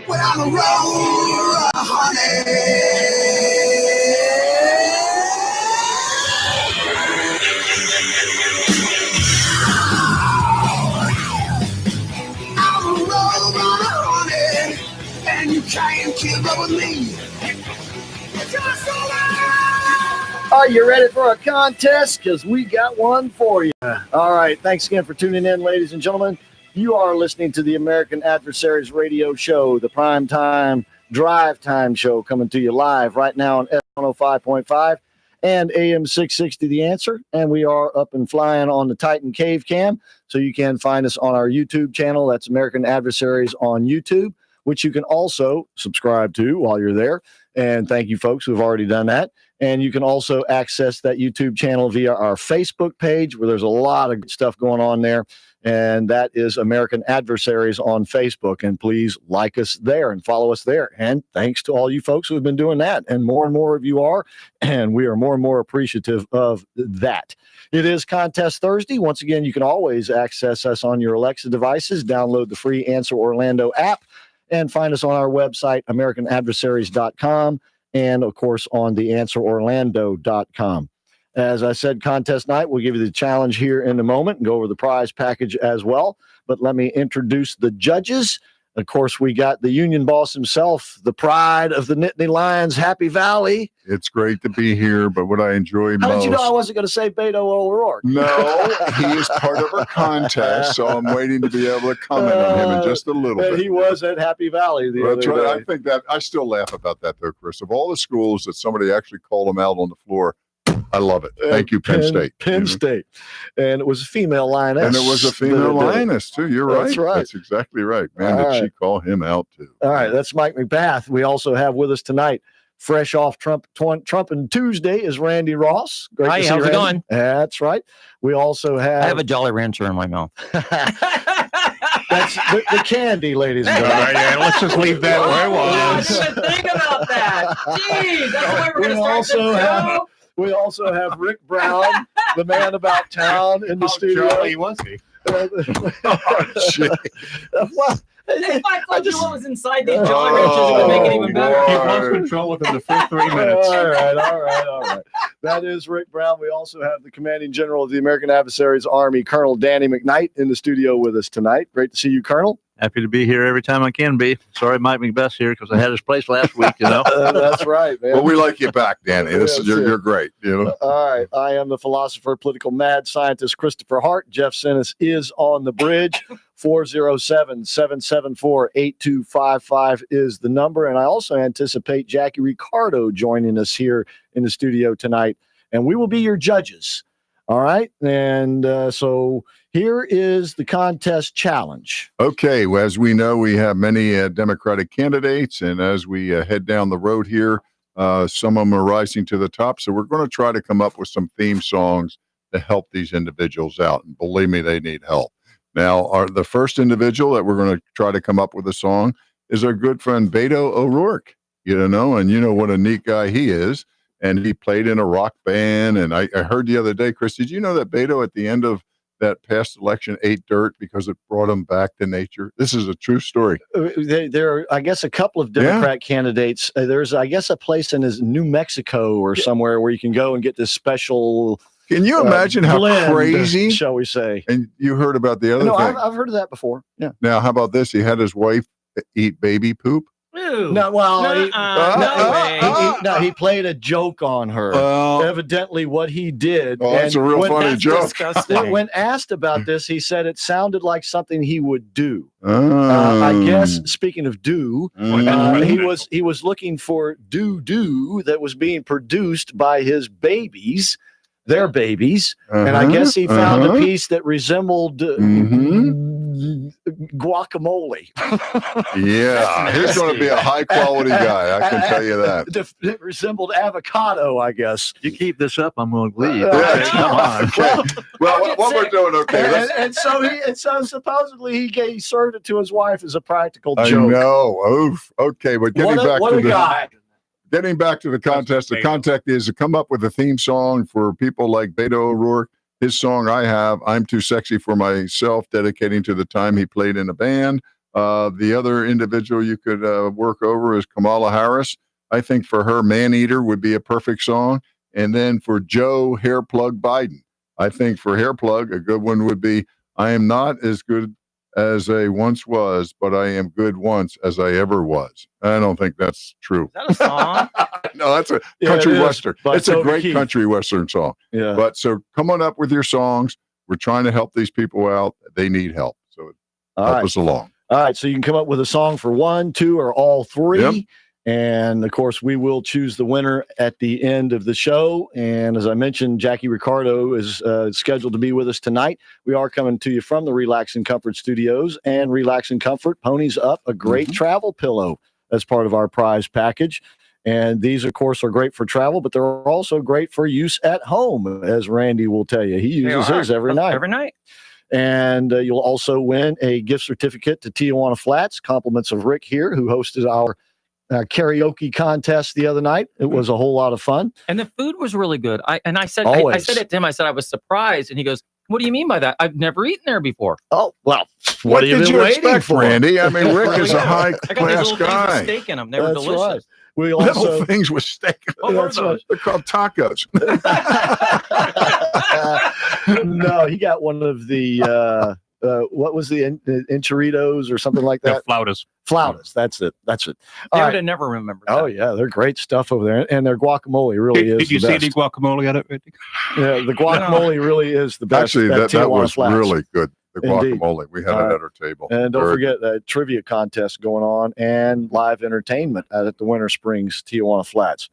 We're on the road, honey. I'm a road runner, honey, and you can't keep up with me. Are you ready for a contest? Because we got one for you. All right. Thanks again for tuning in, ladies and gentlemen. You are listening to the American Adversaries Radio Show, the prime time drive time show, coming to you live right now on F105.5 and AM 660 The Answer. And we are up and flying on the Titan Cave Cam. So you can find us on our YouTube channel. That's American Adversaries on YouTube, which you can also subscribe to while you're there. And thank you, folks who have already done that. And you can also access that YouTube channel via our Facebook page, where there's a lot of good stuff going on there. And that is American Adversaries on Facebook. And please like us there and follow us there. And thanks to all you folks who have been doing that. And more of you are. And we are more and more appreciative of that. It is Contest Thursday. Once again, you can always access us on your Alexa devices. Download the free Answer Orlando app and find us on our website, AmericanAdversaries.com. And, of course, on theanswerorlando.com. As I said, contest night, we'll give you the challenge here in a moment and go over the prize package as well. But let me introduce the judges. Of course, we got the union boss himself, the pride of the Nittany Lions, Happy Valley. It's great to be here, but what I enjoy most... How did you know I wasn't going to say Beto O'Rourke? No, he is part of our contest, so I'm waiting to be able to comment on him in just a little bit. He was at Happy Valley the other day. I think that, I still laugh about that, though, Chris. Of all the schools that somebody actually called him out on the floor, I love it. Thank you, Penn State. Penn State. And it was a female lioness. And it was a female lioness, too. You're right. That's right. That's exactly right. Man, did she call him out, too. All right. That's Mike McBath. We also have with us tonight, fresh off Trump and Tuesday, is Randy Ross. Great Hi, to see how's Randy. it going? That's right. We also have... I have a Jolly Rancher in my mouth. That's the candy, ladies and gentlemen. All right, yeah, let's just leave that where it was. I didn't even think about that. Jeez, that's the way we're going to start the show. We also have Rick Brown, the man about town, in the studio. Charlie, was he? Well, If I told you what was inside these Jolly Ranchers, it would make it even better. He lost control within the first 3 minutes. All right. That is Rick Brown. We also have the commanding general of the American Adversaries Army, Colonel Danny McKnight, in the studio with us tonight. Great to see you, Colonel. Happy to be here every time I can be. Sorry Mike McBeth's here because I had his place last week, you know. That's right, man. Well, we like you back, Danny. You're great. You know. All right. I am the philosopher, political mad scientist, Christopher Hart. Jeff Sinnis is on the bridge. 407-774-8255 is the number. And I also anticipate Jackie Ricardo joining us here in the studio tonight. And we will be your judges. All right. And so here is the contest challenge. Okay. Well, as we know, we have many Democratic candidates. And as we head down the road here, some of them are rising to the top. So we're going to try to come up with some theme songs to help these individuals out. And believe me, they need help. Now, the first individual that we're going to try to come up with a song is our good friend Beto O'Rourke, and you know what a neat guy he is. And he played in a rock band. And I heard the other day, Chris, did you know that Beto at the end of that past election ate dirt because it brought him back to nature? This is a true story. There are, I guess, a couple of Democrat candidates. There's, I guess, a place in New Mexico or somewhere where you can go and get this special... Can you imagine how blend, crazy? Shall we say? And you heard about the other thing. I've heard of that before. Yeah. Now, how about this? He had his wife eat baby poop. Ew. No, well, he played a joke on her. Evidently, what he did. Oh, that's a real funny joke. When asked about this, he said it sounded like something he would do. I guess, speaking of he was looking for doo-doo that was being produced by his babies. Their babies, and I guess he found a piece that resembled guacamole. Yeah, he's going to be a high quality guy. I can tell you that. It resembled avocado, I guess. You keep this up, I'm going to leave. Come on. Okay. Well, what we're doing, okay. And so supposedly he served it to his wife as a practical joke. I know. Oof. Okay, but Getting back to the contest, the contact is to come up with a theme song for people like Beto O'Rourke. His song I'm Too Sexy for Myself, dedicating to the time he played in a band. The other individual you could work over is Kamala Harris. I think for her, Man Eater would be a perfect song. And then for Joe Hair Plug Biden, I think for Hair Plug, a good one would be I am not as good as I once was, but I am good once as I ever was. I don't think that's true. Is that a song? No, that's a country it is, western. by It's a Toby great Keith. country western song. Yeah. But so come on up with your songs. We're trying to help these people out. They need help. So All help right. us along. All right. So you can come up with a song for 1, 2, or all 3. Yep. And of course, we will choose the winner at the end of the show. And as I mentioned, Jackie Ricardo is scheduled to be with us tonight. We are coming to you from the Relax and Comfort Studios, and Relax and Comfort ponies up a great travel pillow as part of our prize package. And these, of course, are great for travel, but they're also great for use at home, as Randy will tell you. He uses his every night. Every night. And you'll also win a gift certificate to Tijuana Flats, compliments of Rick here, who hosted our karaoke contest the other night. It was a whole lot of fun. And the food was really good. I said Always. it to him. I said I was surprised, and he goes, "What do you mean by that? I've never eaten there before." Oh, well, What have you did been you waiting expect, for? Randy? I mean, Rick is a I got these high-class little things with guy. steak in them. They were That's delicious. right. We Little also things with steak. What were That's those? They're called tacos. no, he got one of the what was the enchiritos or something like that? Flautas. Flautas. That's it. They All would right. have never remembered. Oh that. yeah, they're great stuff over there, and their guacamole really is. Did you the see best. any guacamole at it? Yeah, the guacamole really is the best. Actually, at that Tijuana was Flats. really good. The Indeed. guacamole. We had All it right. at our table. And don't Very forget that trivia contest going on and live entertainment at the Winter Springs Tijuana Flats.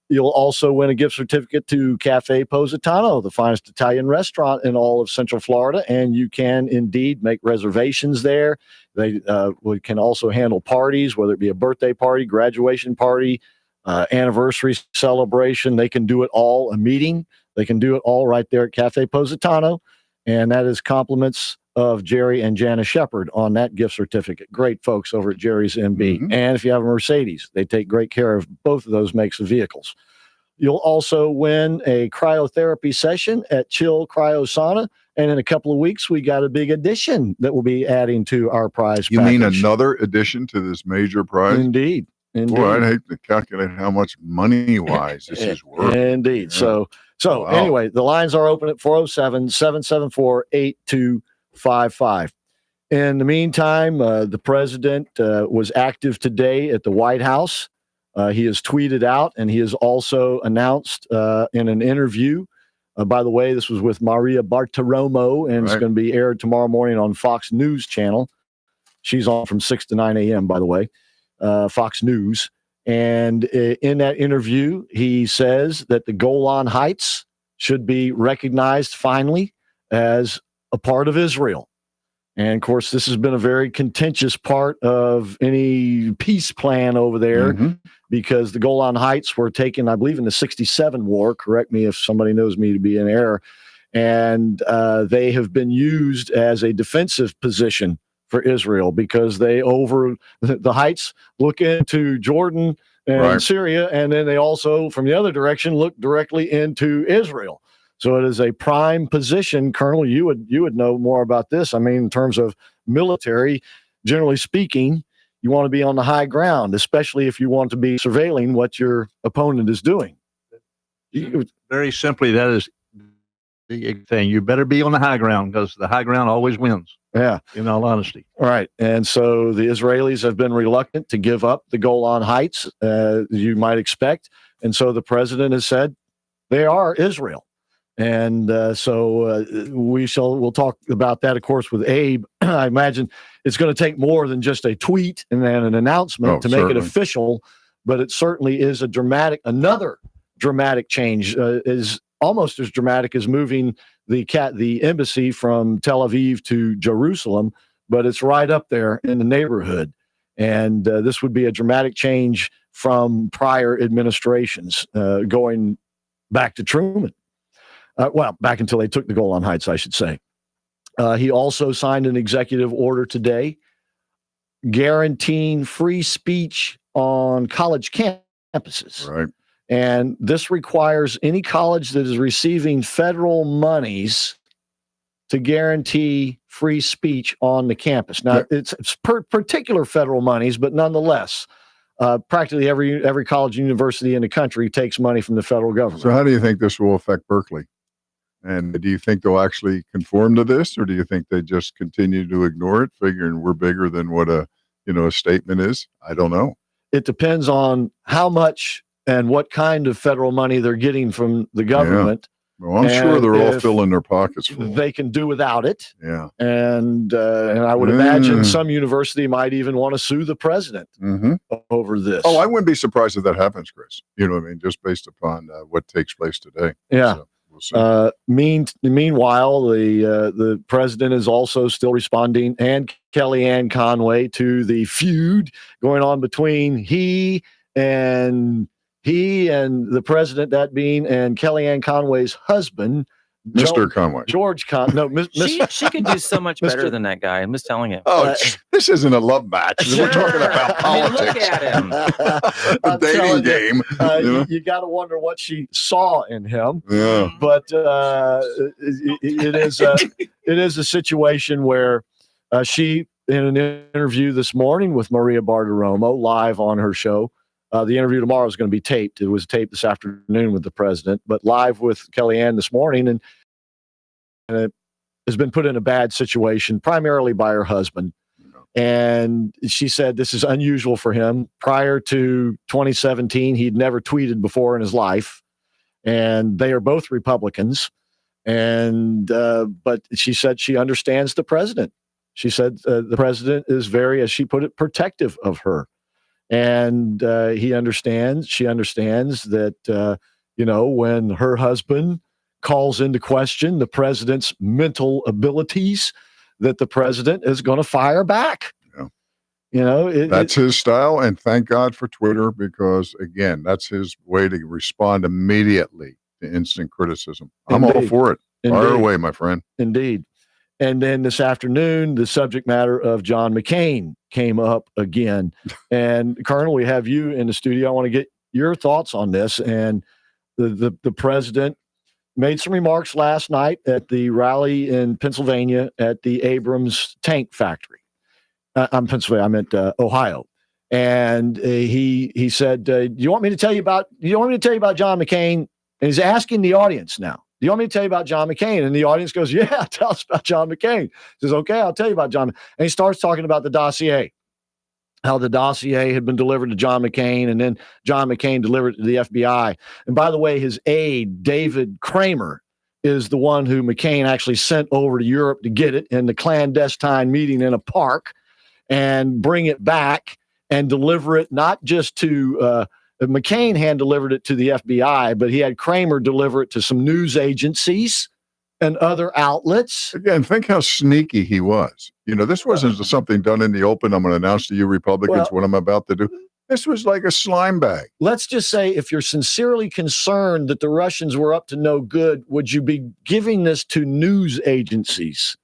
You'll also win a gift certificate to Cafe Positano, the finest Italian restaurant in all of Central Florida, and you can indeed make reservations there. They we can also handle parties, whether it be a birthday party, graduation party, anniversary celebration. They can do it all. A meeting, they can do it all right there at Cafe Positano, and that is compliments of Jerry and Jana Shepard on that gift certificate. Great folks over at Jerry's MB. Mhm. And if you have a Mercedes, they take great care of both of those makes of vehicles. You'll also win a cryotherapy session at Chill Cryosauna. And in a couple of weeks, we got a big addition that we'll be adding to our prize You mean package. another addition to this major prize? Indeed. Boy, I'd hate to calculate how much money-wise this is worth. Indeed. Yeah. So Wow. anyway, the lines are open at 407-774-8255. In the meantime, the president was active today at the White House. He has tweeted out, and he has also announced in an interview. By the way, this was with Maria Bartiromo, and it's Right. going to be aired tomorrow morning on Fox News Channel. She's on from 6 to 9 a.m., by the way, Fox News. And in that interview, he says that the Golan Heights should be recognized finally as a part of Israel. And of course, this has been a very contentious part of any peace plan over there Mhm. because the Golan Heights were taken, I believe, in the 67 war. Correct me if somebody knows me to be in error. And they have been used as a defensive position for Israel because they over the heights look into Jordan and Right. Syria, and then they also, from the other direction, look directly into Israel. So it is a prime position. Colonel, you would know more about this. I mean, in terms of military, generally speaking, you want to be on the high ground, especially if you want to be surveilling what your opponent is doing. Very simply, that is the thing. You better be on the high ground because the high ground always wins, Yeah. in all honesty. All right. And so the Israelis have been reluctant to give up the Golan Heights, you might expect. And so the president has said they are Israel. And we'll talk about that, of course, with Abe. I imagine it's going to take more than just a tweet and then an announcement to make it certainly. official. But it certainly is another dramatic change, is almost as dramatic as moving the embassy from Tel Aviv to Jerusalem, but it's right up there in the neighborhood. And this would be a dramatic change from prior administrations, going back to Truman. Back until they took the Golan Heights, I should say. He also signed an executive order today guaranteeing free speech on college campuses. Right. And this requires any college that is receiving federal monies to guarantee free speech on the campus. Now, it's particular federal monies, but nonetheless, practically every college and university in the country takes money from the federal government. So how do you think this will affect Berkeley? And do you think they'll actually conform to this, or do you think they just continue to ignore it, figuring we're bigger than what a statement is? I don't know. It depends on how much and what kind of federal money they're getting from the government. Yeah. Well, I'm sure they're all filling their pockets full. They can do without it. Yeah. And I would imagine some university might even want to sue the president over this. Oh, I wouldn't be surprised if that happens, Chris. You know what I mean? Just based upon what takes place today. Yeah. So we'll see. Meanwhile, the president is also still responding, and Kellyanne Conway, to the feud going on between he and the president, that being, and Kellyanne Conway's husband, Mr. Conway. George Conway. No, she could do so much better than that guy. I'm just telling you. Oh, this isn't a love match. We're talking about politics. Look at him. A dating game. You got to wonder what she saw in him. Yeah. But it is a situation where she, in an interview this morning with Maria Bartiromo, live on her show. The interview tomorrow is going to be taped. It was taped this afternoon with the president, but live with Kellyanne this morning, and it has been put in a bad situation, primarily by her husband. And she said this is unusual for him. Prior to 2017, he'd never tweeted before in his life, and they are both Republicans. And but she said she understands the president. She said the president is very, as she put it, protective of her. And she understands that, when her husband calls into question the president's mental abilities, that the president is going to fire back. Yeah. That's his style. And thank God for Twitter, because, again, that's his way to respond immediately to instant criticism. I'm all for it. Fire away, my friend. Indeed. And then this afternoon, the subject matter of John McCain came up again. And Colonel, we have you in the studio. I want to get your thoughts on this. And the president made some remarks last night at the rally in Pennsylvania at the Abrams tank factory. I'm Pennsylvania. I meant Ohio. And he said, "Do you want me to tell you about John McCain?" And he's asking the audience now. Do you want me to tell you about John McCain? And the audience goes, "Yeah, tell us about John McCain." He says, "Okay, I'll tell you about John." And he starts talking about the dossier, how the dossier had been delivered to John McCain, and then John McCain delivered it to the FBI. And by the way, his aide, David Kramer, is the one who McCain actually sent over to Europe to get it in the clandestine meeting in a park and bring it back and deliver it not just to McCain hand-delivered it to the FBI, but he had Kramer deliver it to some news agencies and other outlets. Again, think how sneaky he was. This wasn't something done in the open. I'm going to announce to you Republicans what I'm about to do. This was like a slime bag. Let's just say, if you're sincerely concerned that the Russians were up to no good, would you be giving this to news agencies?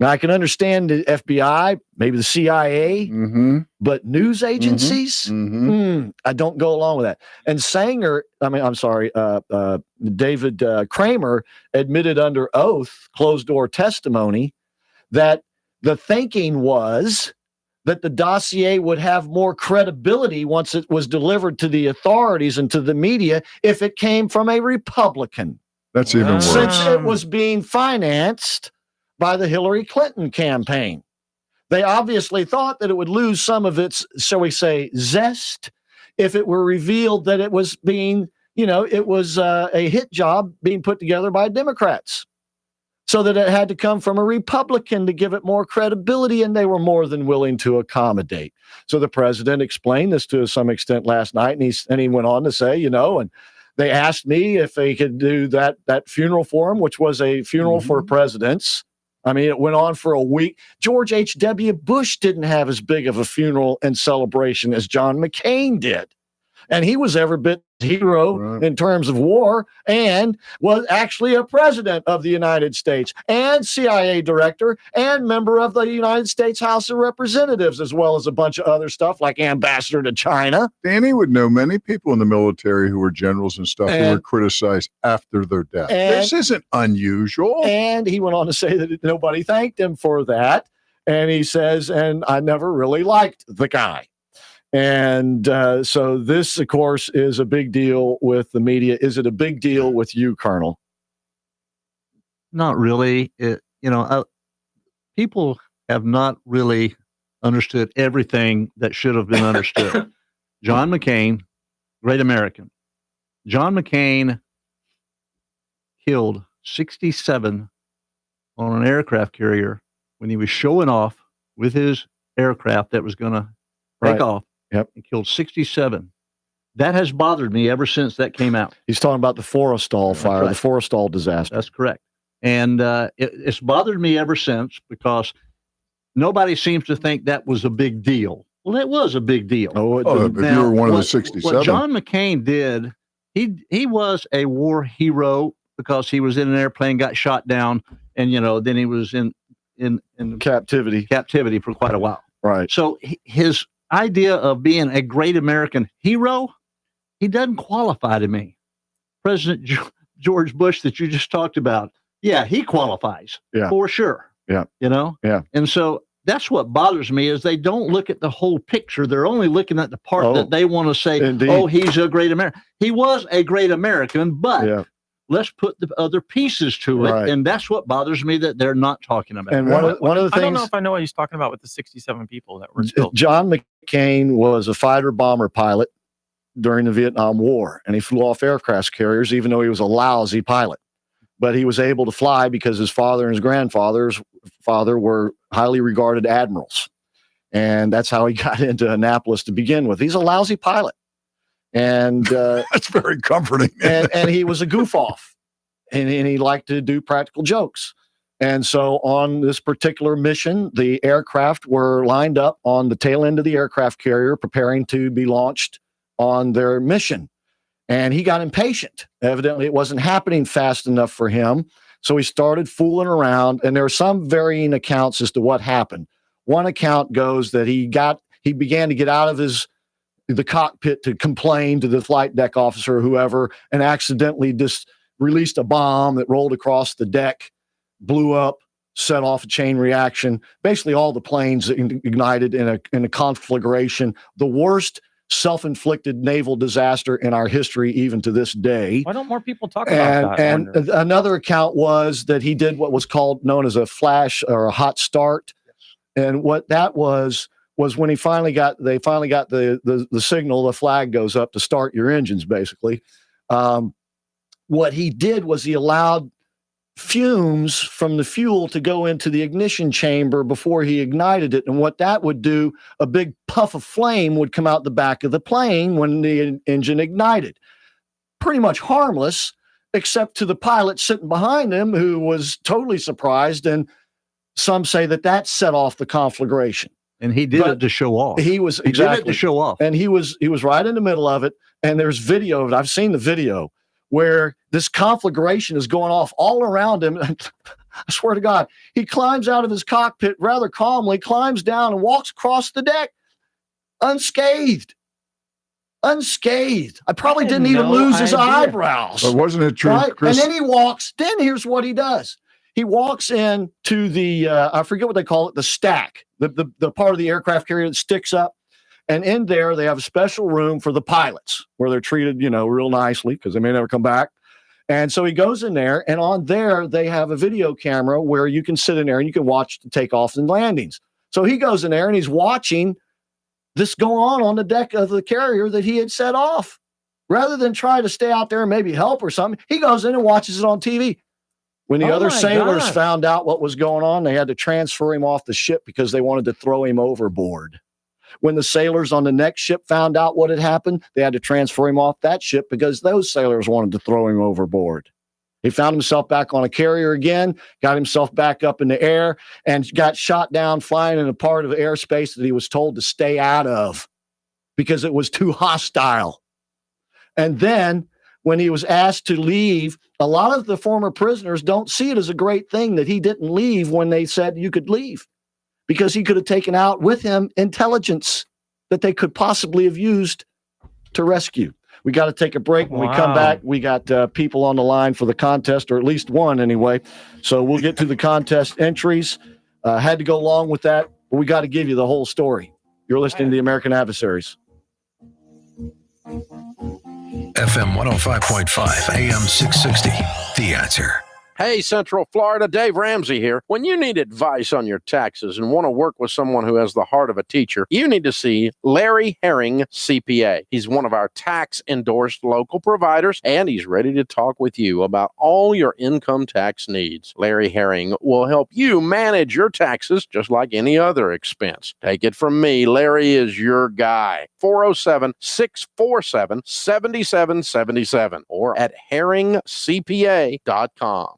Now, I can understand the FBI, maybe the CIA, but news agencies, I don't go along with that. And David Kramer admitted under oath, closed-door testimony, that the thinking was that the dossier would have more credibility once it was delivered to the authorities and to the media if it came from a Republican. That's even worse. Since it was being financed by the Hillary Clinton campaign. They obviously thought that it would lose some of its, shall we say, zest if it were revealed that it was being, it was a hit job being put together by Democrats. So that it had to come from a Republican to give it more credibility, and they were more than willing to accommodate. So the president explained this to some extent last night, and he went on to say, and they asked me if they could do that funeral for him, which was a funeral for presidents. I mean, it went on for a week. George H.W. Bush didn't have as big of a funeral and celebration as John McCain did. And he was every bit hero in terms of war, and was actually a president of the United States and CIA director and member of the United States House of Representatives, as well as a bunch of other stuff like ambassador to China. Danny would know many people in the military who were generals and stuff who were criticized after their death. This isn't unusual. And he went on to say that nobody thanked him for that. And he says, and I never really liked the guy. And so this, of course, is a big deal with the media. Is it a big deal with you, Colonel? Not really. People have not really understood everything that should have been understood. John McCain, great American. John McCain killed 67 on an aircraft carrier when he was showing off with his aircraft that was going to take off. Yep. He killed 67. That has bothered me ever since that came out. He's talking about the Forrestal fire, the Forrestal disaster. That's correct. And it's bothered me ever since because nobody seems to think that was a big deal. Well, it was a big deal. If you were one of the 67. What John McCain did, he was a war hero because he was in an airplane, got shot down, and then he was in captivity for quite a while. Right. So his idea of being a great American hero, he doesn't qualify to me. President George Bush that you just talked about, yeah, he qualifies for sure. Yeah. Yeah. And so that's what bothers me is they don't look at the whole picture. They're only looking at the part that they want to say, indeed. He's a great American. He was a great American, but let's put the other pieces to it. Right. And that's what bothers me that they're not talking about. And one of the things, I don't know if I know what he's talking about with the 67 people that were killed. John McCain was a fighter bomber pilot during the Vietnam War, and he flew off aircraft carriers, even though he was a lousy pilot. But he was able to fly because his father and his grandfather's father were highly regarded admirals. And that's how he got into Annapolis to begin with. He's a lousy pilot. And that's very comforting. and he was a goof off, and he liked to do practical jokes. And so on this particular mission, the aircraft were lined up on the tail end of the aircraft carrier, preparing to be launched on their mission. And he got impatient. Evidently, it wasn't happening fast enough for him. So he started fooling around, and there are some varying accounts as to what happened. One account goes that he began to get out of the cockpit to complain to the flight deck officer or whoever, and accidentally just released a bomb that rolled across the deck, blew up, set off a chain reaction. Basically, all the planes ignited in a conflagration. The worst self-inflicted naval disaster in our history, even to this day. Why don't more people talk about that? And another account was that he did what was known as a flash or a hot start. And what that was when they finally got the signal, the flag goes up to start your engines, basically. What he did was he allowed fumes from the fuel to go into the ignition chamber before he ignited it. And what that would do, a big puff of flame would come out the back of the plane when the engine ignited. Pretty much harmless, except to the pilot sitting behind him, who was totally surprised. And some say that set off the conflagration. And he did it to show off. He did it to show off. And he was right in the middle of it. And there's video of it. I've seen the video where this conflagration is going off all around him. I swear to God, he climbs out of his cockpit rather calmly, climbs down and walks across the deck unscathed. I probably didn't even lose his eyebrows. But wasn't it true, right? Chris? And then here's what he does. He walks in to the, I forget what they call it, the stack, the part of the aircraft carrier that sticks up. And in there, they have a special room for the pilots where they're treated, real nicely because they may never come back. And so he goes in there, and on there, they have a video camera where you can sit in there and you can watch the takeoffs and landings. So he goes in there and he's watching this go on the deck of the carrier that he had set off. Rather than try to stay out there and maybe help or something, he goes in and watches it on TV. When the other sailors found out what was going on, they had to transfer him off the ship because they wanted to throw him overboard. When the sailors on the next ship found out what had happened, they had to transfer him off that ship because those sailors wanted to throw him overboard. He found himself back on a carrier again, got himself back up in the air, and got shot down flying in a part of airspace that he was told to stay out of because it was too hostile. And then when he was asked to leave, a lot of the former prisoners don't see it as a great thing that he didn't leave when they said you could leave, because he could have taken out with him intelligence that they could possibly have used to rescue. We got to take a break. When we come back, we got people on the line for the contest, or at least one anyway. So we'll get to the contest entries. Had to go along with that, but we got to give you the whole story. You're listening to the American Adversaries. FM 105.5, AM 660, The Answer. Hey, Central Florida, Dave Ramsey here. When you need advice on your taxes and want to work with someone who has the heart of a teacher, you need to see Larry Herring, CPA. He's one of our tax-endorsed local providers, and he's ready to talk with you about all your income tax needs. Larry Herring will help you manage your taxes just like any other expense. Take it from me, Larry is your guy. 407-647-7777 or at herringcpa.com.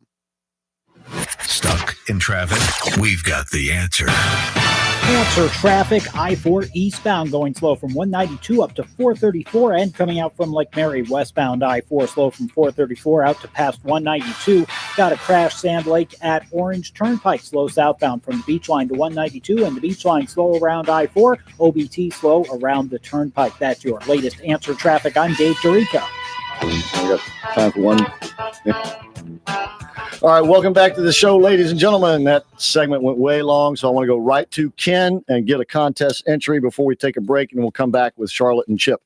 Stuck in traffic? We've got the answer. Answer traffic, I-4 eastbound going slow from 192 up to 434, and coming out from Lake Mary westbound I-4 slow from 434 out to past 192. Got a crash Sand Lake at Orange Turnpike, slow southbound from the beach line to 192, and the beach line slow around I-4, OBT slow around the Turnpike. That's your latest Answer traffic. I'm Dave Dorico. We got time for one. Yeah. All right, welcome back to the show, ladies and gentlemen. That segment went way long, so I want to go right to Ken and get a contest entry before we take a break, and we'll come back with Charlotte and Chip.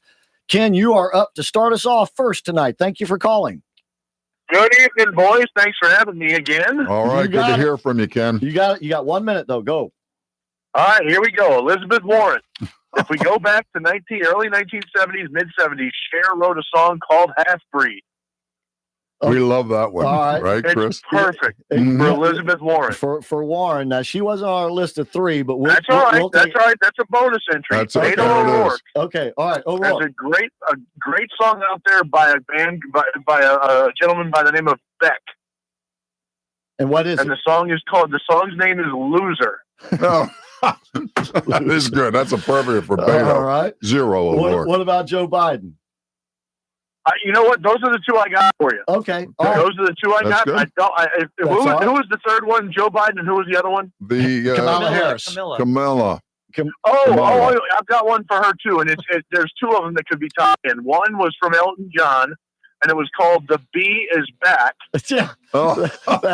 Ken, you are up to start us off first tonight. Thank you for calling. Good evening, boys. Thanks for having me again. All right, good to hear from you, Ken. You got it. You got 1 minute, though. Go. All right, here we go. Elizabeth Warren. If we go back to early 1970s, mid-70s, Cher wrote a song called Half Breed. We love that one, right, Chris? It's perfect for Elizabeth Warren. For Warren. Now, she wasn't on our list of three, but that's all right. That's all right. That's a bonus entry. That's okay. Okay, all right. O'Rourke. There's a great song out there by a band by a gentleman by the name of Beck. And what is it? And the song's name is Loser. Oh, that is good. That's a perfect for Beto. All right. Zero O'Rourke. What about Joe Biden? You know what? Those are the two I got for you. Okay. Those are the two I got. Good. Who was the third one? Joe Biden, and who was the other one? Kamala Harris. Kamala. I've got one for her too, and there's two of them that could be tied in. One was from Elton John, and it was called "The Bee Is Back." Yeah.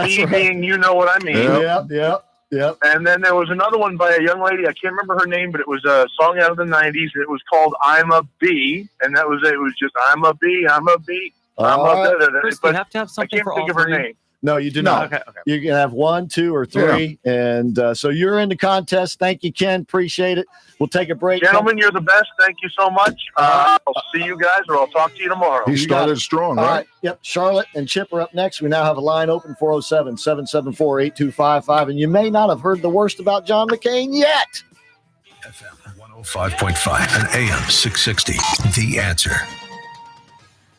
Bee being, you know what I mean. Yep. And then there was another one by a young lady. I can't remember her name, but it was a song out of the 90s. It was called "I'm a Bee," and that was it. It was just "I'm a bee, I'm a bee." Chris, you have to have something for all I can't think of her three. name. No, you do not. Okay. You can have 1, 2, or 3. Yeah. And so you're in the contest. Thank you, Ken. Appreciate it. We'll take a break. Gentlemen, you're the best. Thank you so much. I'll see you guys, or I'll talk to you tomorrow. He started strong, right? All right. Yep. Charlotte and Chip are up next. We now have a line open, 407-774-8255. And you may not have heard the worst about John McCain yet. FM 105.5 and AM 660, The Answer.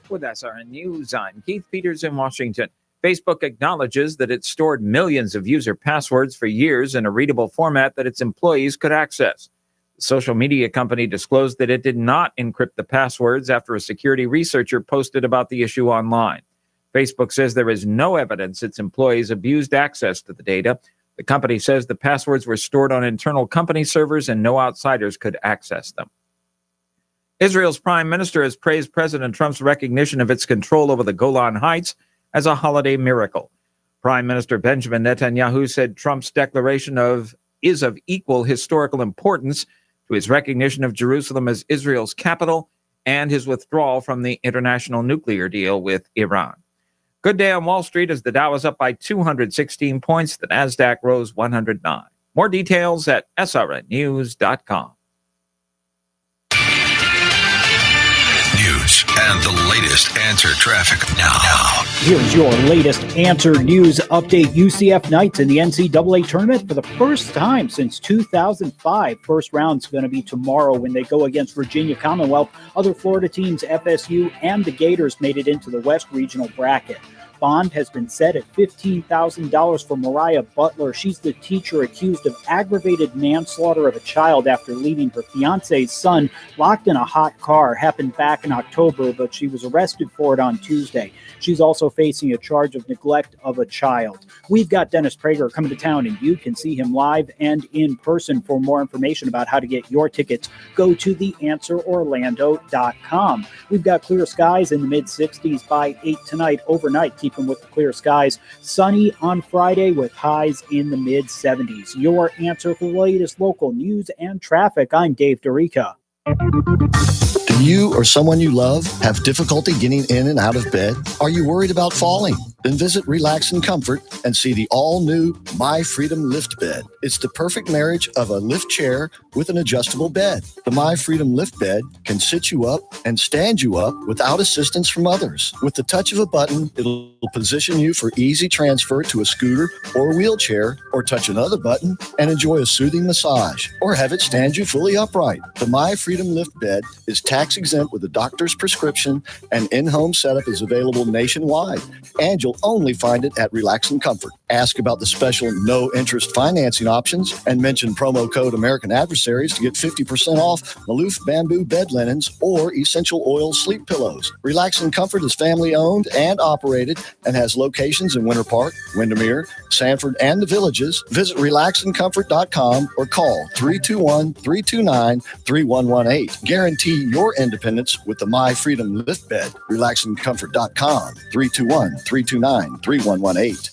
With SRN News, I'm Keith Peters in Washington. Facebook acknowledges that it stored millions of user passwords for years in a readable format that its employees could access. The social media company disclosed that it did not encrypt the passwords after a security researcher posted about the issue online. Facebook says there is no evidence its employees abused access to the data. The company says the passwords were stored on internal company servers and no outsiders could access them. Israel's prime minister has praised President Trump's recognition of its control over the Golan Heights as a holiday miracle. Prime Minister Benjamin Netanyahu said Trump's declaration is of equal historical importance to his recognition of Jerusalem as Israel's capital and his withdrawal from the international nuclear deal with Iran. Good day on Wall Street as the Dow is up by 216 points. The Nasdaq rose 109. More details at srnnews.com. News and the latest Answer traffic now. Here's your latest Answer News update. UCF Knights in the NCAA tournament for the first time since 2005. First round's going to be tomorrow when they go against Virginia Commonwealth. Other Florida teams, FSU and the Gators, made it into the West Regional bracket. bond has been set at $15,000 for Mariah Butler. She's the teacher accused of aggravated manslaughter of a child after leaving her fiance's son locked in a hot car. Happened back in October, but she was arrested for it on Tuesday. She's also facing a charge of neglect of a child. We've got Dennis Prager coming to town, and you can see him live and in person. For more information about how to get your tickets, go to theanswerorlando.com. We've got clear skies in the mid-60s by 8 tonight. Overnight, keeping with the clear skies. Sunny on Friday with highs in the mid-70s. Your answer for the latest local news and traffic. I'm Dave Dorica. Do you or someone you love have difficulty getting in and out of bed? Are you worried about falling? Then visit Relax and Comfort and see the all-new My Freedom Lift Bed. It's the perfect marriage of a lift chair with an adjustable bed. The My Freedom Lift Bed can sit you up and stand you up without assistance from others. With the touch of a button, it'll position you for easy transfer to a scooter or a wheelchair, or touch another button and enjoy a soothing massage, or have it stand you fully upright. The My Freedom Lift Bed is tax exempt with a doctor's prescription, and in-home setup is available nationwide, and you'll only find it at Relax and Comfort. Ask about the special no-interest financing options and mention promo code American Adversaries to get 50% off Maloof bamboo bed linens or essential oil sleep pillows. Relax and Comfort is family-owned and operated and has locations in Winter Park, Windermere, Sanford, and the Villages. Visit relaxandcomfort.com or call 321-329-3118. Guarantee your independence with the My Freedom Lift Bed. Relaxandcomfort.com, 321-329-3118.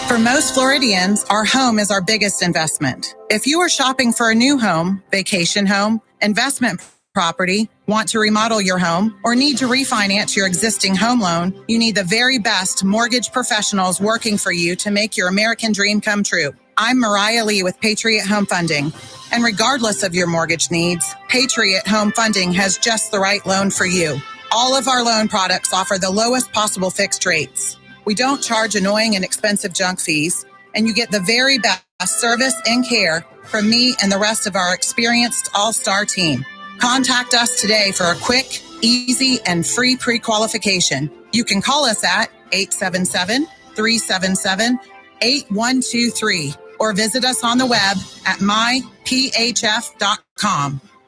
For most Floridians, our home is our biggest investment. If you are shopping for a new home, vacation home, investment property, want to remodel your home, or need to refinance your existing home loan, you need the very best mortgage professionals working for you to make your American dream come true. I'm Mariah Lee with Patriot Home Funding. And regardless of your mortgage needs, Patriot Home Funding has just the right loan for you. All of our loan products offer the lowest possible fixed rates. We don't charge annoying and expensive junk fees, and you get the very best service and care from me and the rest of our experienced all-star team. Contact us today for a quick, easy, and free pre-qualification. You can call us at 877-377-8123 or visit us on the web at myphf.com.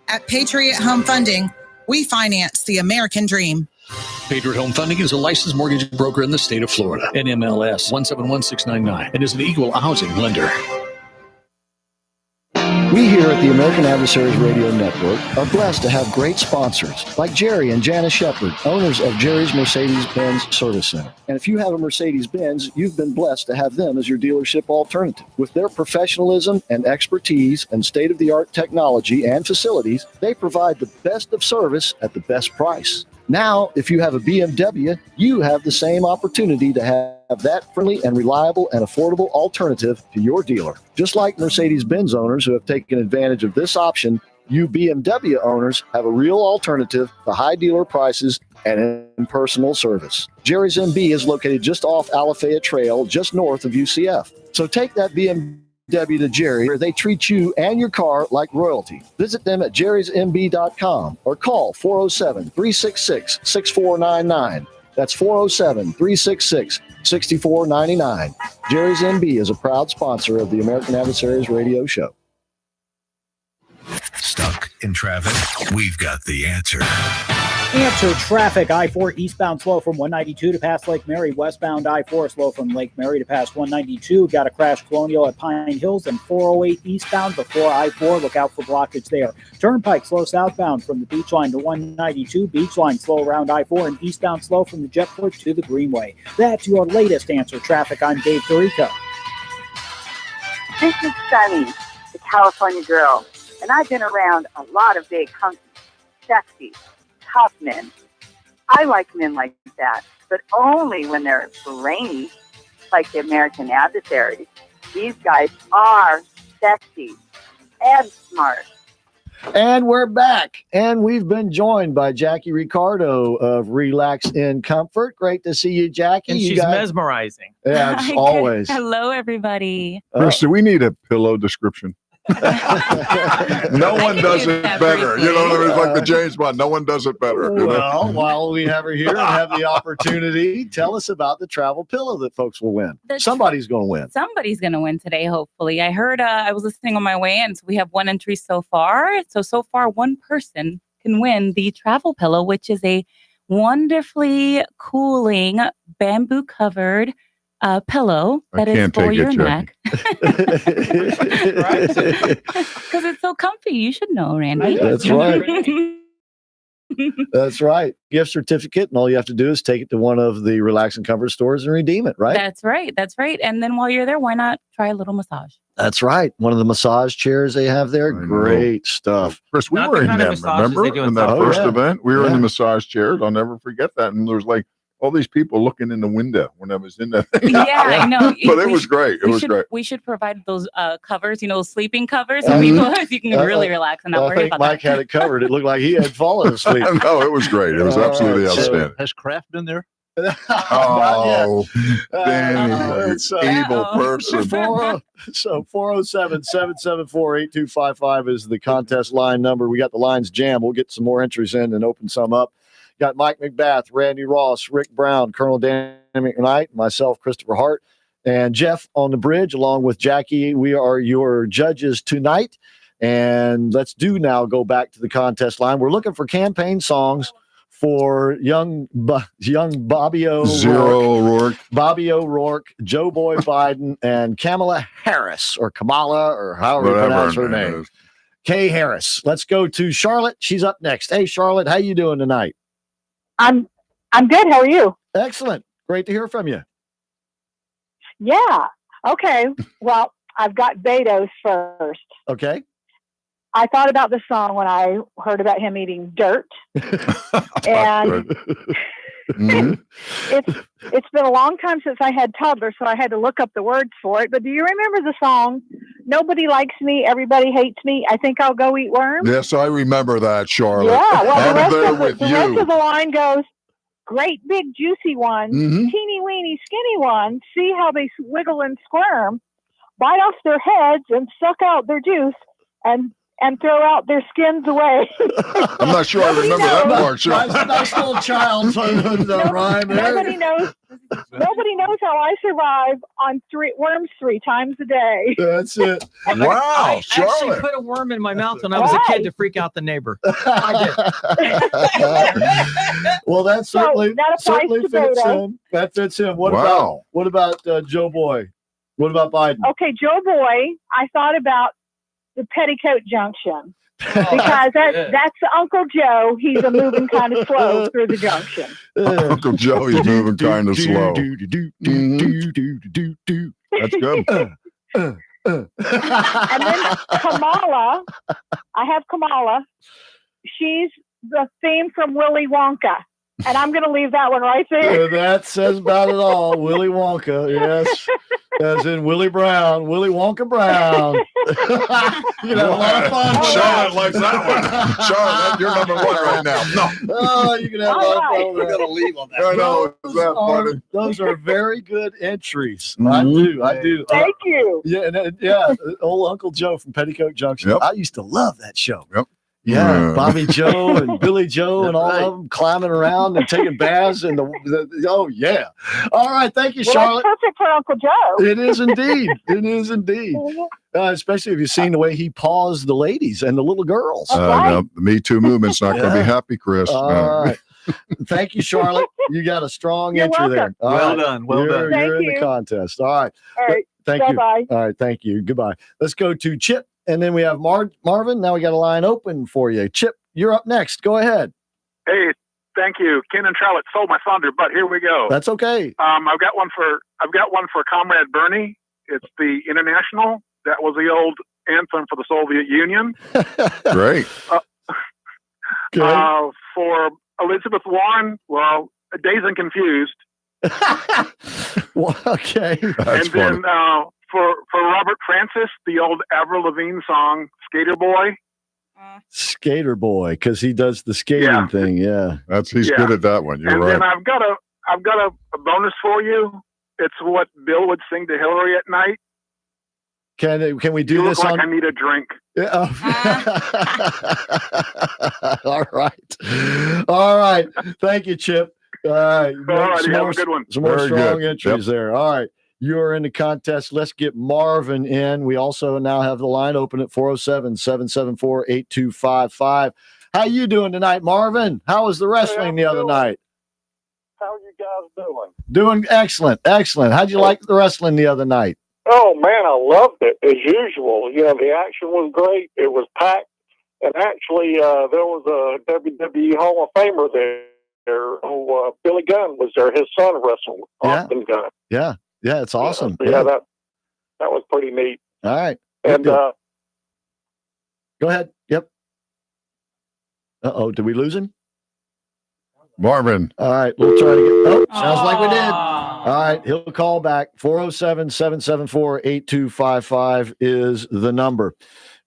At Patriot Home Funding, we finance the American dream. Patriot Home Funding is a licensed mortgage broker in the state of Florida, NMLS 171699, and is an equal housing lender. We here at the American Adversaries Radio Network are blessed to have great sponsors like Jerry and Janice Shepard, owners of Jerry's Mercedes-Benz Service Center. And if you have a Mercedes-Benz, you've been blessed to have them as your dealership alternative. With their professionalism and expertise and state-of-the-art technology and facilities, they provide the best of service at the best price. Now, if you have a BMW, you have the same opportunity to have that friendly and reliable and affordable alternative to your dealer. Just like Mercedes-Benz owners who have taken advantage of this option, you BMW owners have a real alternative to high dealer prices and impersonal service. Jerry's MB is located just off Alafaya Trail, just north of UCF. So take that BMW to Jerry, where they treat you and your car like royalty. Visit them at jerrysmb.com or call 407-366-6499. That's 407-366-6499. Jerry's MB is a proud sponsor of the American Adversaries Radio Show. Stuck in traffic? We've got the answer. Answer traffic. I-4 eastbound slow from 192 to past Lake Mary. Westbound I-4 slow from Lake Mary to past 192. Got a crash Colonial at Pine Hills and 408 eastbound before I-4. Look out for blockage there. Turnpike slow southbound from the Beach Line to 192. Beach Line slow around I-4 and eastbound slow from the Jetport to the Greenway. That's your latest Answer traffic. I'm Dave Dorica. This is Sunny, the California girl, and I've been around a lot of big, hunky, sexy, tough men. I like men like that, but only when they're brainy, like the American Adversaries. These guys are sexy and smart. And we're back, and we've been joined by Jackie Ricardo of Relax in Comfort. Great to see you, Jackie. And she's mesmerizing. Yeah, always. Hello, everybody. Chris, do we need a pillow description? No one does it better. You know what I mean? It's like the James Bond. No one does it better. You know? Well, while we have her here and have the opportunity, tell us about the travel pillow that folks will win. Somebody's going to win. Somebody's going to win today, hopefully. I heard, I was listening on my way in, so we have one entry so far. So far, one person can win the travel pillow, which is a wonderfully cooling bamboo-covered pillow that is for your neck. Because it's so comfy. You should know, Randy. That's right. That's right. Gift certificate, and all you have to do is take it to one of the Relax and Comfort stores and redeem it, right? That's right. That's right. And then while you're there, why not try a little massage? That's right. One of the massage chairs they have there. Great stuff. Chris, we were in them, remember? In that first event, we were in the massage chairs. I'll never forget that. And there was like all these people looking in the window when I was in that thing. Yeah, I know. But it was great. It was great. We should provide those covers, sleeping covers, so people, you can really relax and not worry about Mike that. had it covered. It looked like he had fallen asleep. No, it was great. It was absolutely outstanding. Has Kraft been there? Oh, Danny, evil person. 407-774-8255 is the contest line number. We got the lines jammed. We'll get some more entries in and open some up. Got Mike McBath, Randy Ross, Rick Brown, Colonel Dan McKnight, myself, Christopher Hart, and Jeff on the bridge, along with Jackie. We are your judges tonight. And let's go back to the contest line. We're looking for campaign songs for young Bobby O'Rourke, Joe Boy Biden, and Kamala Harris, or Kamala, or however you pronounce her name. Kay Harris. Let's go to Charlotte. She's up next. Hey, Charlotte, how you doing tonight? I'm good. How are you? Excellent. Great to hear from you. Yeah. Okay. Well, I've got Betos first. Okay. I thought about the song when I heard about him eating dirt. And it's been a long time since I had toddlers, so I had to look up the words for it. But do you remember the song, Nobody Likes Me, Everybody Hates Me, I Think I'll Go Eat Worms? Yes, I remember that, Charlotte. Yeah, well, I'm the rest there of the line goes, great big juicy ones, teeny weeny skinny ones, see how they wiggle and squirm, bite off their heads and suck out their juice and throw out their skins away. I'm not sure I remember that part, Charlotte. Nice little child's rhyme there. Nobody knows how I survive on worms 3 times a day. That's it. Wow, I actually Charlotte. put a worm in my mouth when I was a kid to freak out the neighbor. I did. Well, that certainly to fits Beto. him. That fits him. What Wow. about Joe Boy? What about Biden? Okay, Joe Boy, I thought about the Petticoat Junction. Because that's Uncle Joe. He's a moving kind of slow through the junction. Uncle Joe, he's moving kind of slow. That's good. And then Kamala, I have Kamala. She's the theme from Willy Wonka. And I'm going to leave that one right there. That says about it all. Willy Wonka, yes. As in Willie Brown, Willy Wonka Brown. You know, a lot of fun. Charlotte likes that one. Charlotte, you're number 1 right now. No. Oh, you can have a lot of fun. We're going to leave on that. I know. Those are very good entries. I do. Thank you. Yeah, old Uncle Joe from Petticoat Junction. Yep. I used to love that show. Yep. Yeah, Bobby Joe and Billy Joe and all of them climbing around and taking baths and oh yeah. All right, thank you, Charlotte. That's perfect for Uncle Joe. It is indeed. It is indeed. Especially if you've seen the way he paws the ladies and the little girls. No, the Me Too movement's not going to be happy, Chris. All right. Thank you, Charlotte. You got a strong entry there. All Well right. done. Well done. You're in the contest. All right. All right. Thank you. Bye-bye. All right. Thank you. Goodbye. Let's go to Chip. And then we have Marvin. Now we got a line open for you. Chip, you're up next. Go ahead. Hey, thank you. Ken and Charlotte stole my thunder, but here we go. That's okay. I've got one for Comrade Bernie. It's the International. That was the old anthem for the Soviet Union. Great. For Elizabeth Warren, well, Dazed and Confused. Well, okay. That's funny. Then for Robert Francis, the old Avril Lavigne song, Skater Boy. Skater Boy, because he does the skating thing. Yeah. He's good at that one. You're right. And then I've got a bonus for you. It's what Bill would sing to Hillary at night. Can we do You this look like on? I need a drink. Yeah. All right. Thank you, Chip. All right. All righty, have a good one. Some more Very strong good. entries there. All right. You are in the contest. Let's get Marvin in. We also now have the line open at 407-774-8255. How you doing tonight, Marvin? How was the wrestling the other night? How you guys doing? Doing excellent. Excellent. How'd you like the wrestling the other night? Oh, man, I loved it, as usual. You know, the action was great. It was packed. And actually, there was a WWE Hall of Famer there. Billy Gunn was there. His son wrestled, Austin Gunn. Yeah. Yeah, it's awesome. Yeah, that was pretty neat. All right. And go ahead. Yep. Uh-oh, did we lose him? Marvin. All right, we'll try to get. Oh, sounds like we did. All right, he'll call back. 407-774-8255 is the number.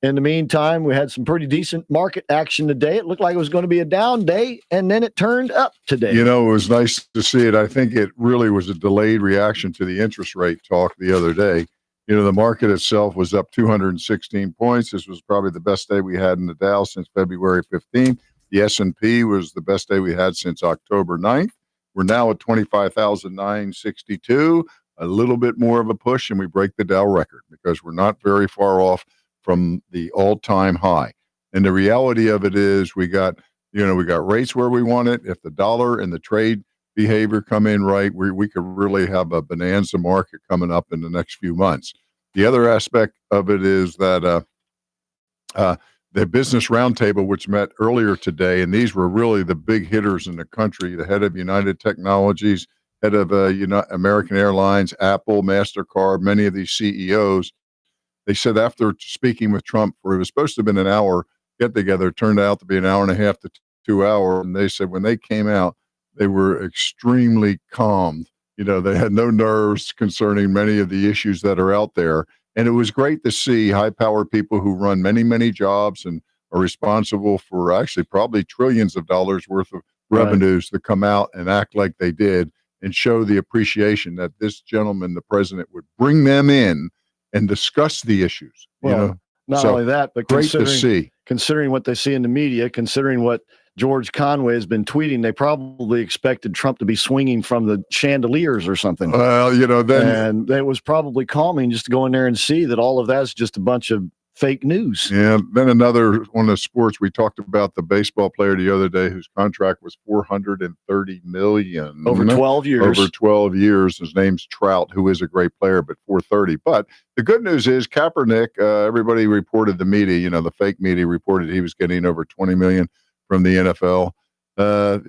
In the meantime, we had some pretty decent market action today. It looked like it was going to be a down day, and then it turned up today. You know, it was nice to see it. I think it really was a delayed reaction to the interest rate talk the other day. You know, the market itself was up 216 points. This was probably the best day we had in the Dow since February 15th. The S&P was the best day we had since October 9th. We're now at 25,962, a little bit more of a push, and we break the Dow record because we're not very far off from the all-time high. And the reality of it is we got rates where we want it. If the dollar and the trade behavior come in right, we could really have a bonanza market coming up in the next few months. The other aspect of it is that the Business Roundtable, which met earlier today, and these were really the big hitters in the country, the head of United Technologies, head of American Airlines, Apple, MasterCard, many of these CEOs, they said after speaking with Trump, for it was supposed to have been an hour get-together, it turned out to be an hour and a half to 2 hours, and they said when they came out, they were extremely calmed. You know, they had no nerves concerning many of the issues that are out there. And it was great to see high-powered people who run many, many jobs and are responsible for actually probably trillions of dollars worth of revenues to come out and act like they did and show the appreciation that this gentleman, the president, would bring them in and discuss the issues. Well, not only that, but great to see. Considering what they see in the media, considering what George Conway has been tweeting, they probably expected Trump to be swinging from the chandeliers or something. Well, you know, and it was probably calming just to go in there and see that all of that's just a bunch of fake news. Yeah. Then another one of sports, we talked about the baseball player the other day whose contract was $430 million over 12 years. Over 12 years. His name's Trout, who is a great player, but $430. But the good news is Kaepernick. Everybody reported, the media, you know, the fake media reported he was getting over $20 million from the NFL.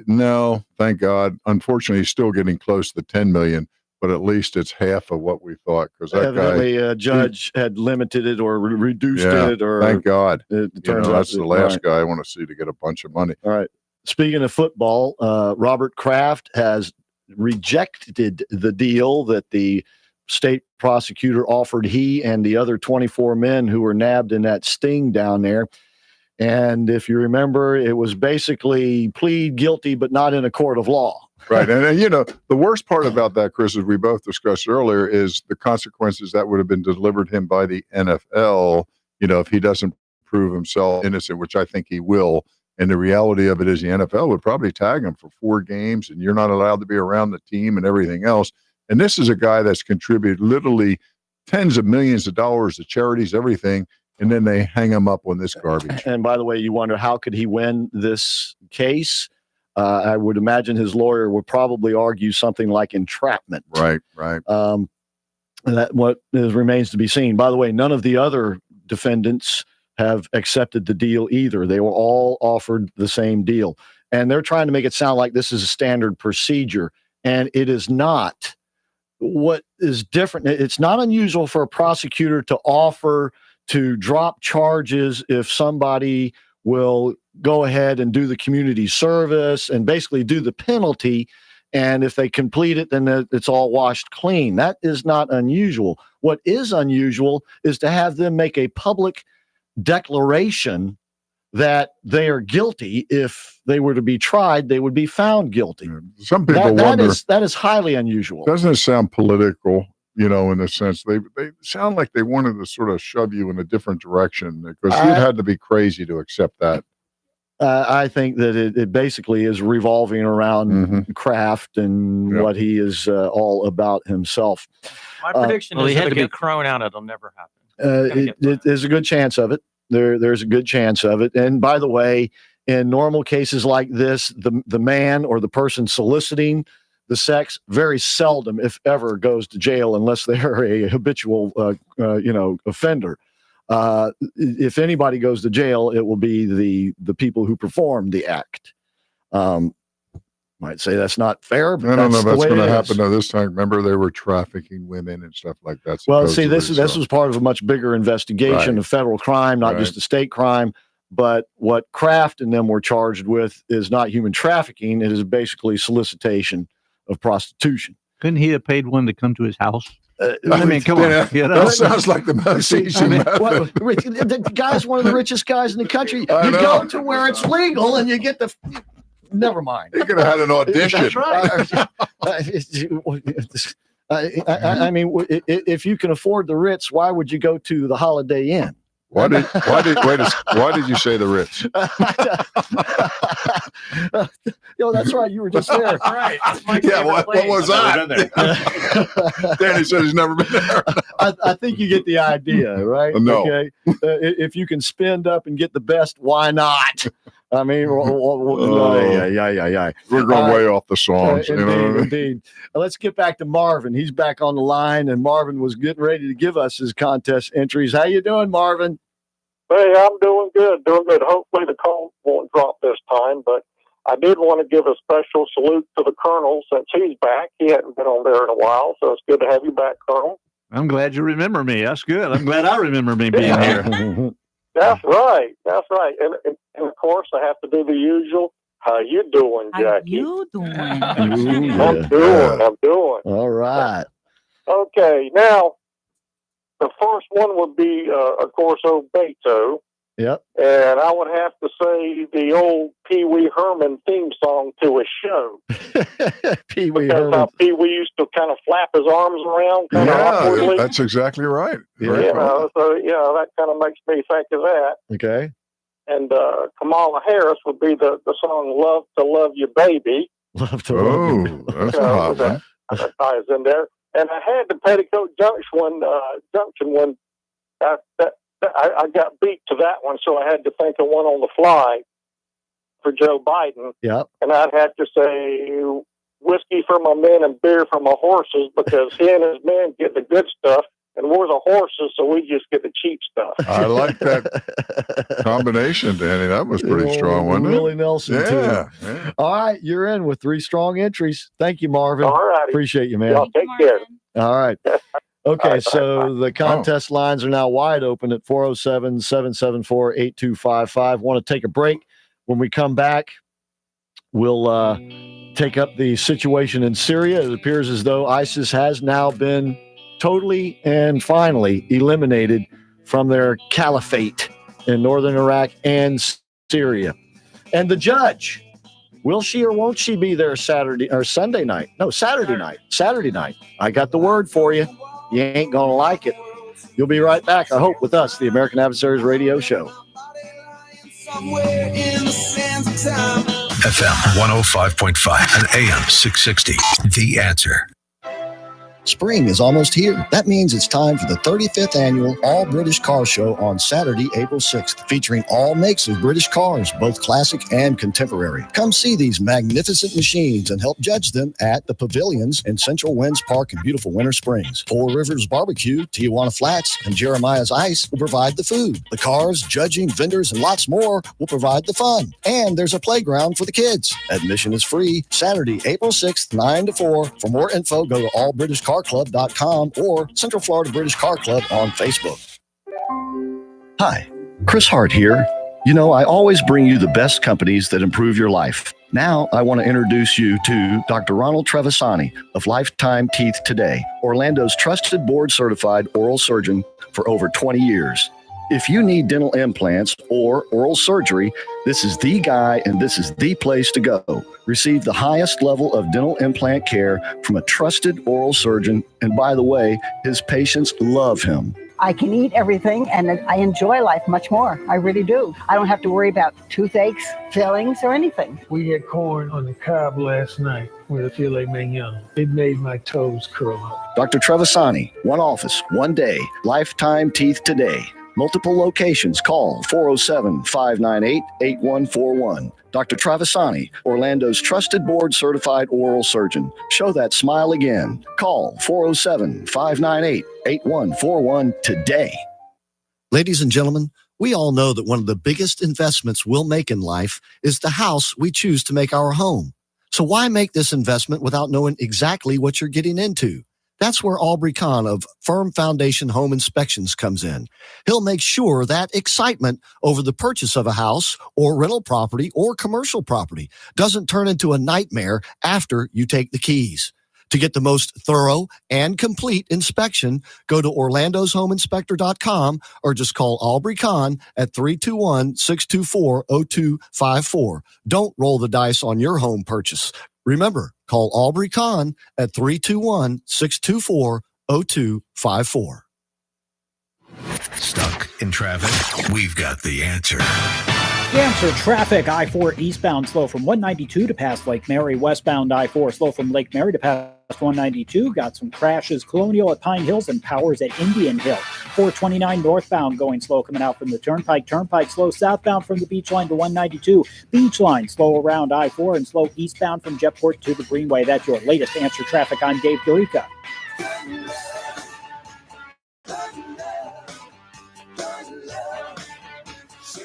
No, thank God. Unfortunately, he's still getting close to $10 million. But at least it's half of what we thought, because that evidently a judge had limited it or reduced it. Or thank God. It turns out that's the last guy I want to see to get a bunch of money. All right. Speaking of football, Robert Kraft has rejected the deal that the state prosecutor offered he and the other 24 men who were nabbed in that sting down there. And if you remember, it was basically plead guilty, but not in a court of law. Right. And, you know, the worst part about that, Chris, as we both discussed earlier, is the consequences that would have been delivered him by the NFL, you know, if he doesn't prove himself innocent, which I think he will. And the reality of it is the NFL would probably tag him for 4 games, and you're not allowed to be around the team and everything else. And this is a guy that's contributed literally tens of millions of dollars to charities, everything. And then they hang him up on this garbage. And by the way, you wonder, how could he win this case? I would imagine his lawyer would probably argue something like entrapment. Right. That what remains to be seen. By the way, none of the other defendants have accepted the deal either. They were all offered the same deal. And they're trying to make it sound like this is a standard procedure. And it is not. What is different, it's not unusual for a prosecutor to offer to drop charges if somebody will go ahead and do the community service and basically do the penalty. And if they complete it, then it's all washed clean. That is not unusual. What is unusual is to have them make a public declaration that they are guilty. If they were to be tried, they would be found guilty. Some people wonder. That is highly unusual. Doesn't it sound political? You know, in a sense, they sound like they wanted to sort of shove you in a different direction because you'd had to be crazy to accept that. I think that it basically is revolving around Kraft and what he is all about himself. My prediction is if it gets thrown out, it'll never happen. There's a good chance of it. There's a good chance of it. And by the way, in normal cases like this, the man or the person soliciting the sex very seldom, if ever, goes to jail unless they're a habitual, offender. If anybody goes to jail, it will be the people who perform the act. Might say that's not fair, but I don't know if that's going to happen. happen this time. Remember, they were trafficking women and stuff like that. Well, see, this was part of a much bigger investigation of federal crime, not just a state crime. But what Kraft and them were charged with is not human trafficking. It is basically solicitation of prostitution. Couldn't he have paid one to come to his house? I mean, come on. You know? That sounds like the most easy method. The guy's one of the richest guys in the country. You go to where it's legal and you get the... Never mind. He could have had an audition. That's right. I mean, if you can afford the Ritz, why would you go to the Holiday Inn? Why did you say the Ritz? That's right. You were just there. Right. Yeah, what was that? Danny said he's never been there. I think you get the idea, right? No. Okay. If you can spend up and get the best, why not? I mean, We're going way off the songs. Indeed. Let's get back to Marvin. He's back on the line, and Marvin was getting ready to give us his contest entries. How you doing, Marvin? Hey, I'm doing good. Hopefully the call won't drop this time, but I did want to give a special salute to the Colonel since he's back. He hadn't been on there in a while, so it's good to have you back, Colonel. I'm glad you remember me. That's good. I'm glad I remember me being here. That's right. That's right. And of course, I have to do the usual. How you doing, Jackie? How you doing? I'm doing. All right. Okay. Now, the first one would be, of course, old Beto. Yep. And I would have to say the old Pee Wee Herman theme song to a show. Pee Wee Herman. Herman. Pee Wee used to kind of flap his arms around, kind of awkwardly. That's exactly right. Yeah. That kind of makes me think of that. Okay. And Kamala Harris would be the song "Love to Love You, Baby." Love to love you. That's a hot one. That ties in there. And I had the Petticoat Junction one. I got beat to that one, so I had to think of one on the fly for Joe Biden. Yep. And I'd have to say whiskey for my men and beer for my horses, because he and his men get the good stuff, and we're the horses, so we just get the cheap stuff. I like that combination, Danny. That was pretty strong, wasn't it? Willie Nelson, Yeah. too. All right, you're in with 3 strong entries. Thank you, Marvin. All righty. Appreciate you, man. Y'all take care. All right. Okay, right, so the contest lines are now wide open at 407-774-8255. Want to take a break. When we come back, we'll take up the situation in Syria. It appears as though ISIS has now been totally and finally eliminated from their caliphate in northern Iraq and Syria. And the judge, will she or won't she be there Saturday or Sunday night? No, Saturday night. Saturday night. I got the word for you. You ain't going to like it. You'll be right back, I hope, with us, the American Adversaries Radio Show. FM 105.5 and AM 660. The Answer. Spring is almost here. That means it's time for the 35th annual All British Car Show on Saturday, April 6th, featuring all makes of British cars, both classic and contemporary. Come see these magnificent machines and help judge them at the pavilions in Central Winds Park in beautiful Winter Springs. Four Rivers Barbecue, Tijuana Flats, and Jeremiah's Ice will provide the food. The cars, judging, vendors, and lots more will provide the fun. And there's a playground for the kids. Admission is free. Saturday, April 6th, 9 to 4. For more info, go to allbritishcarclub.com or Central Florida British Car Club on Facebook. Hi, Chris Hart here. You know, I always bring you the best companies that improve your life. Now, I want to introduce you to Dr. Ronald Trevisani of Lifetime Teeth Today, Orlando's trusted board-certified oral surgeon for over 20 years. If you need dental implants or oral surgery, this is the guy and this is the place to go. Receive the highest level of dental implant care from a trusted oral surgeon. And by the way, his patients love him. I can eat everything and I enjoy life much more. I really do. I don't have to worry about toothaches, fillings, or anything. We had corn on the cob last night with a filet mignon. It made my toes curl up. Dr. Trevisani, one office, one day, lifetime teeth today. Multiple locations. Call 407-598-8141. Dr. Trevisani, Orlando's trusted board-certified oral surgeon. Show that smile again. Call 407-598-8141 today. Ladies and gentlemen, we all know that one of the biggest investments we'll make in life is the house we choose to make our home. So why make this investment without knowing exactly what you're getting into? That's where Aubrey Kahn of Firm Foundation Home Inspections comes in. He'll make sure that excitement over the purchase of a house or rental property or commercial property doesn't turn into a nightmare after you take the keys. To get the most thorough and complete inspection, go to orlandoshomeinspector.com or just call Aubrey Kahn at 321-624-0254. Don't roll the dice on your home purchase. Remember, call Aubrey Kahn at 321-624-0254. Stuck in traffic? We've got the answer. The answer, traffic. I-4 eastbound slow from 192 to past Lake Mary. Westbound I-4 slow from Lake Mary to past 192. Got some crashes. Colonial at Pine Hills and Powers at Indian Hill. 429 northbound going slow coming out from the Turnpike. Turnpike slow southbound from the Beach Line to 192. Beach Line slow around I-4 and slow eastbound from Jetport to the Greenway. That's your latest answer, traffic. I'm Dave Dorica.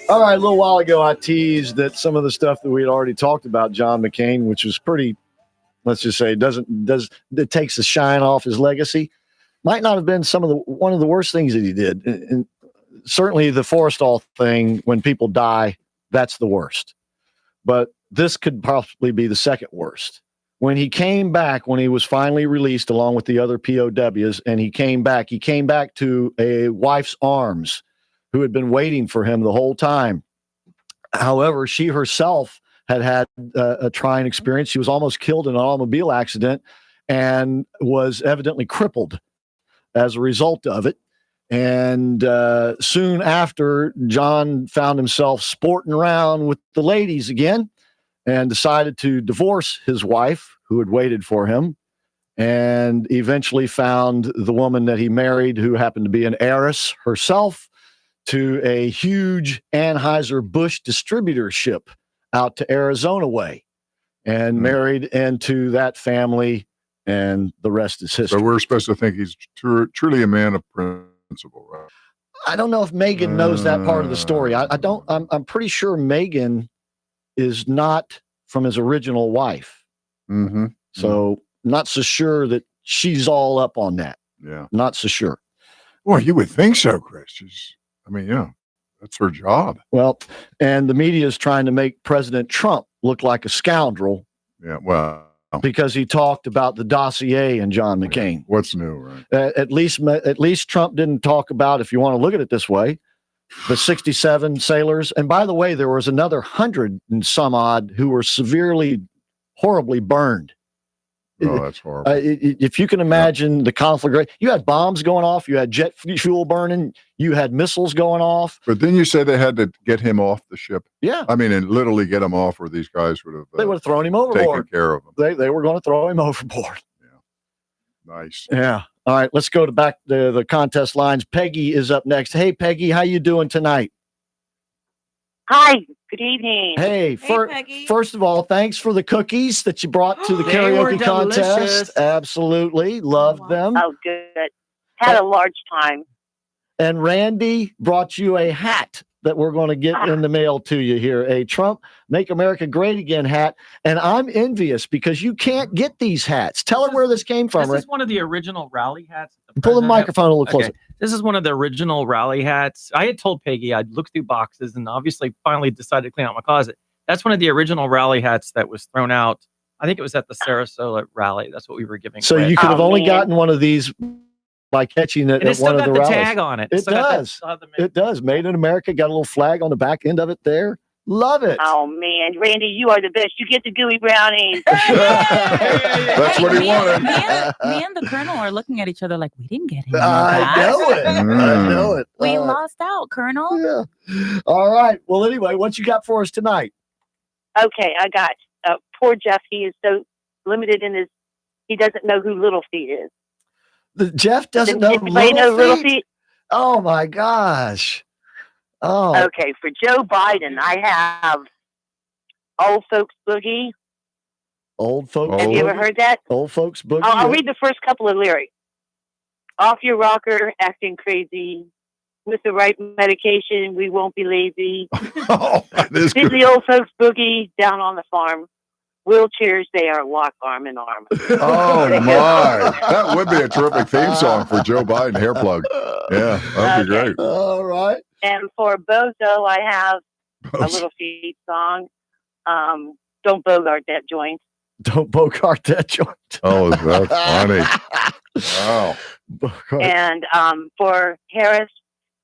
All right, a little while ago, I teased that some of the stuff that we had already talked about John McCain, which was pretty, let's just say, it takes the shine off his legacy, might not have been one of the worst things that he did. And certainly the Forrestal thing, when people die, that's the worst. But this could possibly be the second worst. When he came back, when he was finally released along with the other POWs, and he came back to a wife's arms who had been waiting for him the whole time. However, she herself had a trying experience. She was almost killed in an automobile accident and was evidently crippled as a result of it. And soon after, John found himself sporting around with the ladies again and decided to divorce his wife, who had waited for him, and eventually found the woman that he married, who happened to be an heiress herself to a huge Anheuser-Busch distributorship out to Arizona way, and married into that family, and the rest is history. So we're supposed to think he's truly a man of principle, right? I don't know if Megan knows that part of the story. I'm pretty sure Megan is not from his original wife. Mm-hmm. So not so sure that she's all up on that. Yeah. Not so sure. Well, you would think so, Chris. That's her job. Well, and the media is trying to make President Trump look like a scoundrel. Yeah, well, because he talked about the dossier and John McCain. What's new, right? At least Trump didn't talk about, if you want to look at it this way, the 67 sailors. And by the way, there was another 100 and some odd who were horribly burned. Oh, that's horrible. If you can imagine the conflagration, you had bombs going off, you had jet fuel burning, you had missiles going off. But then you said they had to get him off the ship. Yeah. I mean, and literally get him off, or these guys would have they would have thrown him overboard. Taken care of him. They were going to throw him overboard. Nice. Yeah. All right, let's go to back to the contest lines. Peggy is up next. Hey, Peggy, how you doing tonight? Hi, good evening. Hey, first of all, thanks for the cookies that you brought to the karaoke contest. Absolutely. Loved them. Oh, good. Had a large time. And Randy brought you a hat that we're going to get in the mail to you here, a Trump Make America Great Again hat. And I'm envious because you can't get these hats. Tell her where this came from. This is one of the original rally hats. Pull the microphone a little closer. Okay. This is one of the original rally hats. I had told Peggy I'd look through boxes and obviously finally decided to clean out my closet. That's one of the original rally hats that was thrown out. I think it was at the Sarasota rally. That's what we were giving So away. you could have only gotten one of these by catching it at one of the rallies. Tag on it. It does. It does. Made in America. Got a little flag on the back end of it there. Love it. Oh, man. Randy, you are the best. You get the gooey brownies. That's what he wanted. Me and the Colonel are looking at each other like, we didn't get any of I that. know it. I know it. We lost out, Colonel. Yeah. All right. Well, anyway, what you got for us tonight? Okay, I got poor Jeff. He is so limited in he doesn't know who Little Feet is. Jeff doesn't know Anybody know Little Feet? Oh, my gosh. Oh. Okay, for Joe Biden, I have Old Folks Boogie. Old Folks Have you ever heard that? Old Folks Boogie. I'll read the first couple of lyrics. Off your rocker, acting crazy. With the right medication, we won't be lazy. Did the Old Folks Boogie down on the farm. Wheelchairs, they are locked arm in arm. Oh, my. That would be a terrific theme song for Joe Biden hair plug. Yeah, that'd be great. All right. And for Bozo, I have a Little Feet song. Don't bogart that joint. Don't bogart that joint. Oh, that's funny. Wow. And for Harris,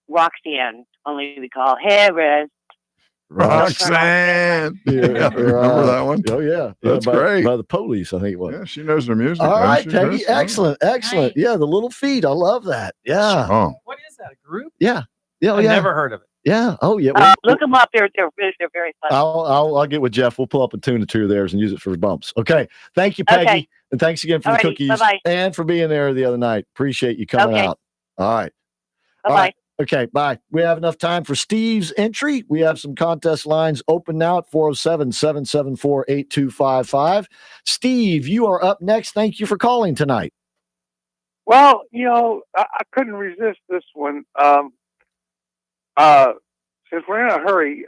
Roxanne. Only we call Harris. Roxanne. Yeah, remember that one? Oh, yeah. That's great. By the Police, I think it was. Yeah, she knows her music. All right, She Peggy. knows. Excellent. Excellent. Yeah, the Little Feet. I love that. Yeah. Oh. What is that, a group? Yeah. Yeah. I've yeah. never heard of it. Yeah. Oh, yeah. Look them up. They're very fun. I'll get with Jeff. We'll pull up a tune or two of theirs and use it for bumps. Okay. Thank you, Peggy. Okay. And thanks again for the Alrighty, cookies bye-bye. and for being there the other night. Appreciate you coming Okay. out. All right. Bye-bye. All right. Okay, bye. We have enough time for Steve's entry. We have some contest lines open now at 407-774-8255. Steve, you are up next. Thank you for calling tonight. Well, I couldn't resist this one. Since we're in a hurry,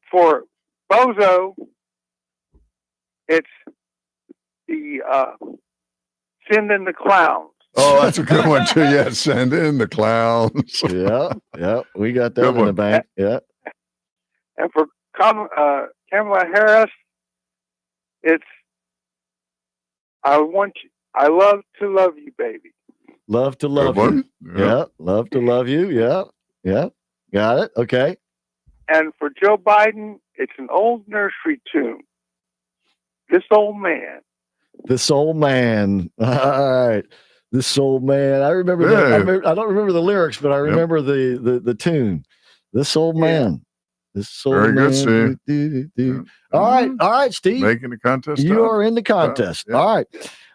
for Bozo, it's the Send in the Clowns. Oh, that's a good one, too. Yeah, send in the clowns. Yeah. We got that in the bank. Yeah. And for Kamala Harris, it's I love to love you, baby. Love to love you. Yeah. Love to love you. Yeah. Yeah. Got it. Okay. And for Joe Biden, it's an old nursery tune. This old man. This old man. All right. This old man. I remember that. I don't remember the lyrics, but I remember the tune. This old man. This old Very man. good, Steve. All right, Steve. Making the contest. You are in the contest. Yeah. All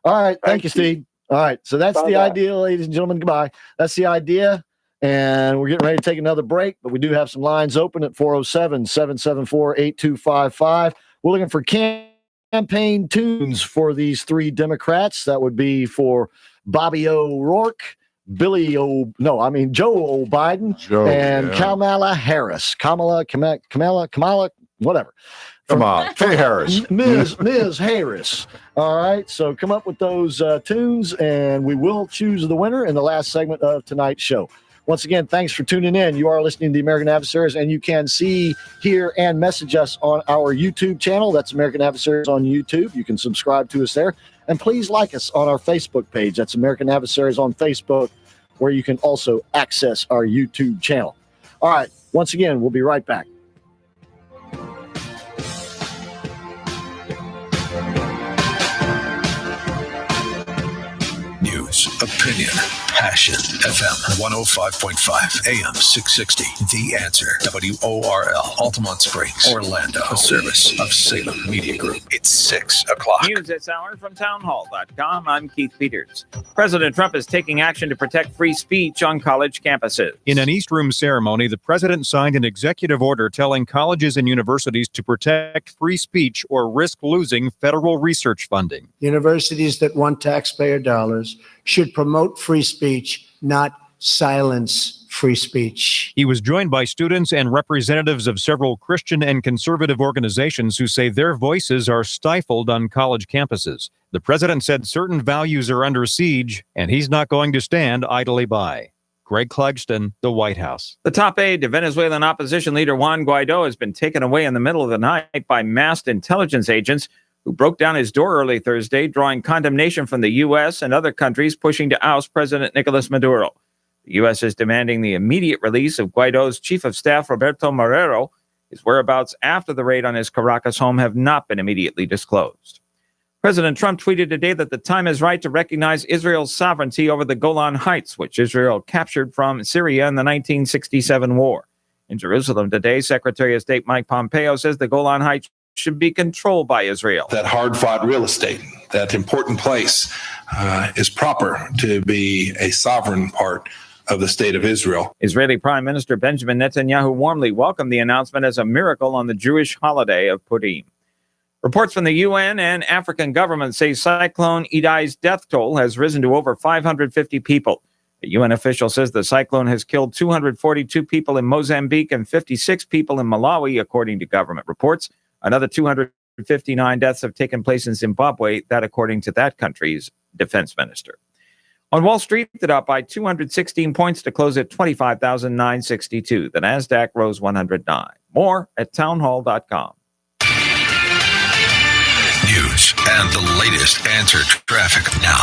right. Thank you, Steve. All right. So that's the idea, ladies and gentlemen. Goodbye. That's the idea. And we're getting ready to take another break, but we do have some lines open at 407-774-8255. We're looking for campaign tunes for these three Democrats. That would be for Bobby O'Rourke, Joe Biden, and Kamala Harris. Kamala, whatever. Come on. Hey, Harris. Ms. Harris. All right. So come up with those tunes, and we will choose the winner in the last segment of tonight's show. Once again, thanks for tuning in. You are listening to the American Adversaries, and you can see, hear, and message us on our YouTube channel. That's American Adversaries on YouTube. You can subscribe to us there. And please like us on our Facebook page. That's American Adversaries on Facebook, where you can also access our YouTube channel. All right. Once again, we'll be right back. News, opinion, passion. FM 105.5, AM 660. The Answer. WORL. Altamont Springs, Orlando. A service of Salem Media Group. It's 6 o'clock. News this hour from townhall.com. I'm Keith Peters. President Trump is taking action to protect free speech on college campuses. In an East Room ceremony, the president signed an executive order telling colleges and universities to protect free speech or risk losing federal research funding. Universities that want taxpayer dollars should promote free speech, not silence free speech. He was joined by students and representatives of several Christian and conservative organizations who say their voices are stifled on college campuses. The president said certain values are under siege, and he's not going to stand idly by. Greg Clugston, the White House. The top aide to Venezuelan opposition leader Juan Guaido has been taken away in the middle of the night by masked intelligence agents who broke down his door early Thursday, drawing condemnation from the U.S. and other countries pushing to oust President Nicolas Maduro. The U.S. is demanding the immediate release of Guaido's chief of staff, Roberto Marrero. His whereabouts after the raid on his Caracas home have not been immediately disclosed. President Trump tweeted today that the time is right to recognize Israel's sovereignty over the Golan Heights, which Israel captured from Syria in the 1967 war. In Jerusalem today, Secretary of State Mike Pompeo says the Golan Heights should be controlled by Israel. That hard-fought real estate, that important place, is proper to be a sovereign part of the state of Israel. Israeli Prime Minister Benjamin Netanyahu warmly welcomed the announcement as a miracle on the Jewish holiday of Purim. Reports from the UN and African governments say Cyclone Idai's death toll has risen to over 550 people. A UN official says the cyclone has killed 242 people in Mozambique and 56 people in Malawi, according to government reports. Another 259 deaths have taken place in Zimbabwe, that according to that country's defense minister. On Wall Street, the Dow by 216 points to close at 25,962. The Nasdaq rose 109. More at townhall.com. News and the latest answer traffic now.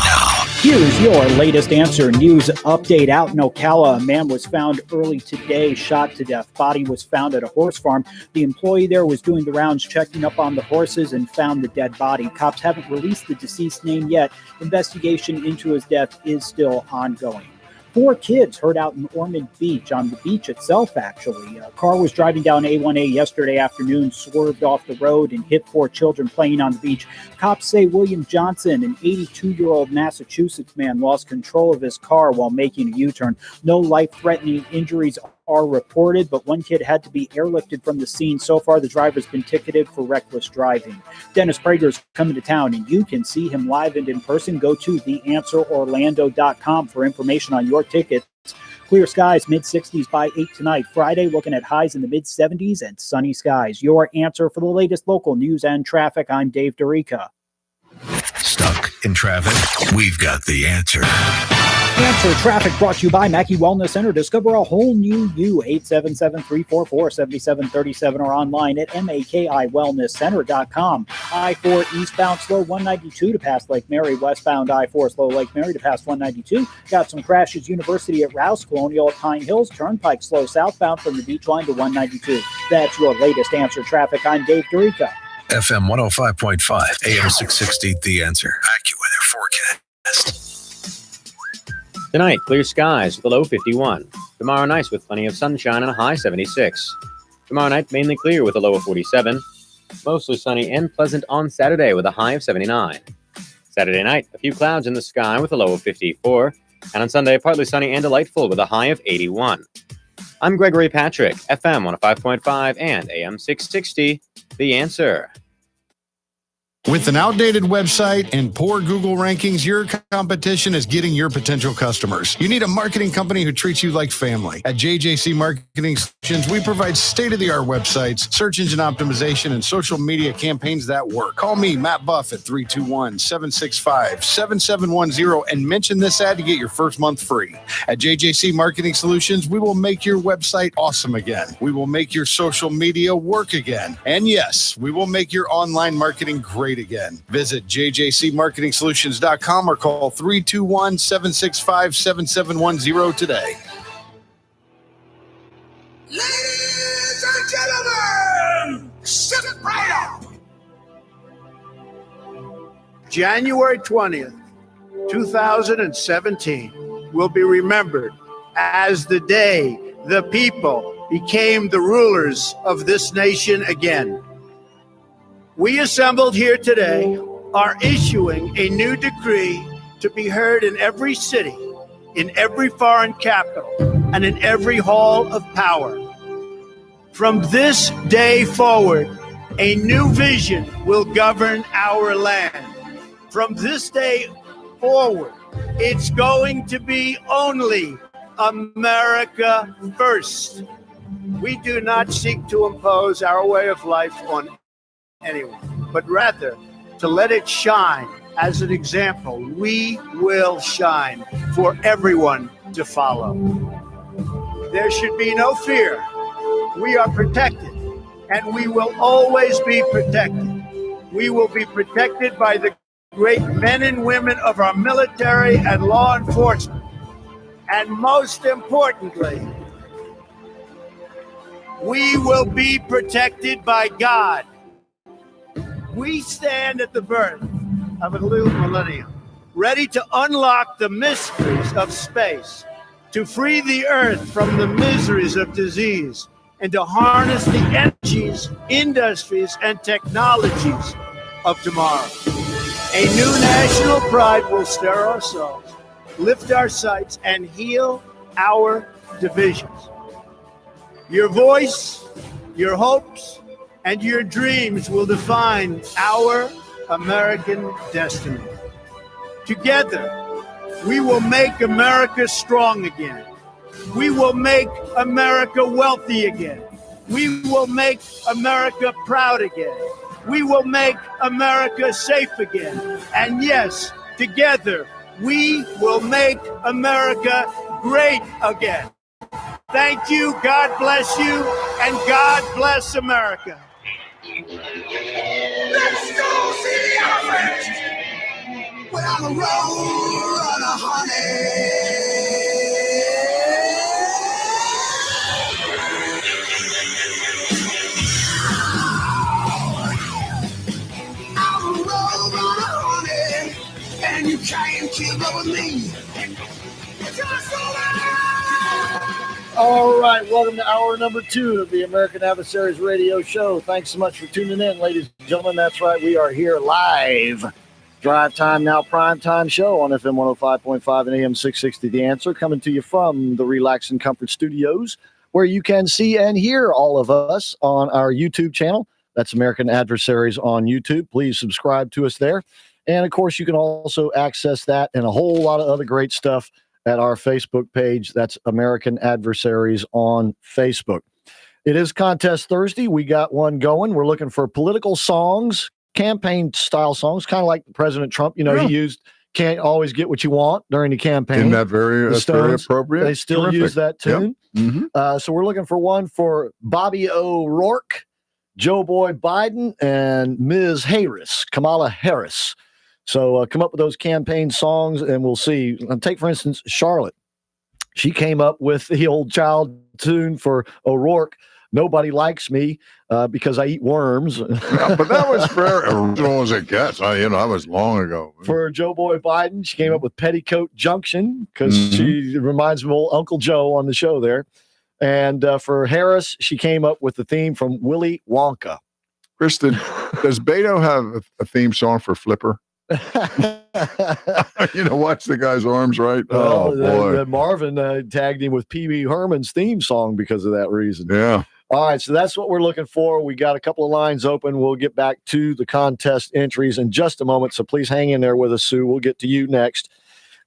Here's your latest answer news update. Out in Ocala, a man was found early today, shot to death. Body was found at a horse farm. The employee there was doing the rounds, checking up on the horses, and found the dead body. Cops haven't released the deceased name yet. Investigation into his death is still ongoing. 4 kids hurt out in Ormond Beach, on the beach itself, actually. A car was driving down A1A yesterday afternoon, swerved off the road and hit 4 children playing on the beach. Cops say William Johnson, an 82-year-old Massachusetts man, lost control of his car while making a U-turn. No life-threatening injuries are reported, but 1 kid had to be airlifted from the scene. So far, the driver's been ticketed for reckless driving. Dennis Prager's coming to town, and you can see him live and in person. Go to theanswerorlando.com for information on your tickets. Clear skies, mid-60s by 8 tonight. Friday, looking at highs in the mid-70s and sunny skies. Your answer for the latest local news and traffic. I'm Dave Dorica. Stuck in traffic? We've got the answer. Answer Traffic brought to you by Mackey Wellness Center. Discover a whole new you. 877-344-7737 or online at makiwellnesscenter.com. I-4 eastbound slow 192 to pass Lake Mary. Westbound I-4 slow Lake Mary to pass 192. Got some crashes. University at Rouse, Colonial at Pine Hills. Turnpike slow southbound from the beach line to 192. That's your latest Answer Traffic. I'm Dave Dorica. FM 105.5, AM 660, The Answer. AccuWeather forecast. Tonight, clear skies with a low 51. Tomorrow, nice with plenty of sunshine and a high 76. Tomorrow night, mainly clear with a low of 47. Mostly sunny and pleasant on Saturday with a high of 79. Saturday night, a few clouds in the sky with a low of 54. And on Sunday, partly sunny and delightful with a high of 81. I'm Gregory Patrick, FM 105.5 and AM 660, The Answer. With an outdated website and poor Google rankings, your competition is getting your potential customers. You need a marketing company who treats you like family. At JJC Marketing Solutions, we provide state-of-the-art websites, search engine optimization, and social media campaigns that work. Call me, Matt Buff, at 321-765-7710 and mention this ad to get your first month free. At JJC Marketing Solutions, we will make your website awesome again. We will make your social media work again. And yes, we will make your online marketing great again. Visit jjcmarketingsolutions.com or call 321-765-7710 today. Ladies and gentlemen, sit right up. January 20th, 2017 will be remembered as the day the people became the rulers of this nation again. We assembled here today are issuing a new decree to be heard in every city, in every foreign capital, and in every hall of power. From this day forward, a new vision will govern our land. From this day forward, it's going to be only America first. We do not seek to impose our way of life on anyone, but rather to let it shine as an example. We will shine for everyone to follow. There should be no fear. We are protected, and we will always be protected. We will be protected by the great men and women of our military and law enforcement. And most importantly, we will be protected by God. We stand at the birth of a new millennium, ready to unlock the mysteries of space, to free the earth from the miseries of disease, and to harness the energies, industries, and technologies of tomorrow. A new national pride will stir our souls, lift our sights, and heal our divisions. Your voice, your hopes, and your dreams will define our American destiny. Together, we will make America strong again. We will make America wealthy again. We will make America proud again. We will make America safe again. And yes, together, we will make America great again. Thank you, God bless you, and God bless America. Let's go see the elephant. We're on the road, runner, honey. I'm a road runner, honey, and you can't keep up with me. All right, welcome to hour number 2 of the American Adversaries Radio Show. Thanks so much for tuning in, ladies and gentlemen. That's right, we are here live. Drive Time Now Prime Time Show on FM 105.5 and AM 660 The Answer, coming to you from the Relax and Comfort Studios, where you can see and hear all of us on our YouTube channel. That's American Adversaries on YouTube. Please subscribe to us there. And, of course, you can also access that and a whole lot of other great stuff at our Facebook page. That's American Adversaries on Facebook. It is Contest Thursday. We got one going. We're looking for political songs, campaign-style songs, kind of like President Trump. You know, He used "Can't Always Get What You Want" during the campaign. Isn't that very appropriate? They still Terrific. use that tune. Yep. Mm-hmm. So we're looking for one for Bobby O'Rourke, Joe Boy Biden, and Ms. Harris, Kamala Harris. So come up with those campaign songs, and we'll see. Take, for instance, Charlotte. She came up with the old child tune for O'Rourke, "Nobody Likes Me Because I Eat Worms." Yeah, but that was very original as it gets. That was long ago. For Joe Boy Biden, she came up with "Petticoat Junction" because she reminds me of old Uncle Joe on the show there. And for Harris, she came up with the theme from Willy Wonka. Kristen, does Beto have a theme song for Flipper? Watch the guy's arms, right? Well, boy. Marvin tagged him with Pee Wee Herman's theme song because of that reason. Yeah. All right, so that's what we're looking for. We got a couple of lines open. We'll get back to the contest entries in just a moment, so please hang in there with us, Sue. We'll get to you next.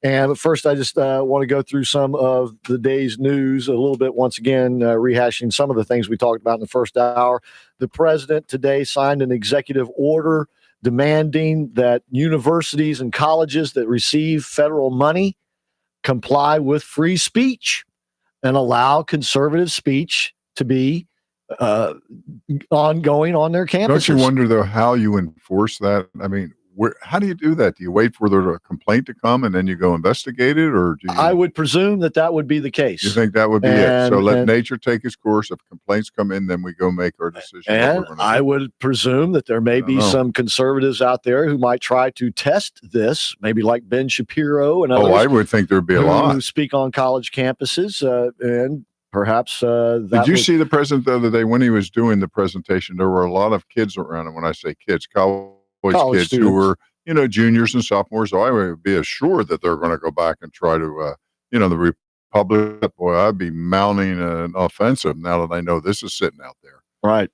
And first, I just want to go through some of the day's news a little bit, once again, rehashing some of the things we talked about in the first hour. The president today signed an executive order demanding that universities and colleges that receive federal money comply with free speech and allow conservative speech to be ongoing on their campuses. Don't you wonder, though, how you enforce that? I mean, how do you do that? Do you wait for the complaint to come and then you go investigate it? Or do you, I would presume that would be the case. You think that would be it? So let nature take its course. If complaints come in, then we go make our decision. And I would presume that there may be some conservatives out there who might try to test this, maybe like Ben Shapiro and others. I would think there'd be a lot who speak on college campuses and perhaps Did you see the president the other day when he was doing the presentation? There were a lot of kids around him. When I say kids, college kids students who were, juniors and sophomores. So I would be assured that they're going to go back and try to, the Republic. Boy, I'd be mounting an offensive now that I know this is sitting out there. Right.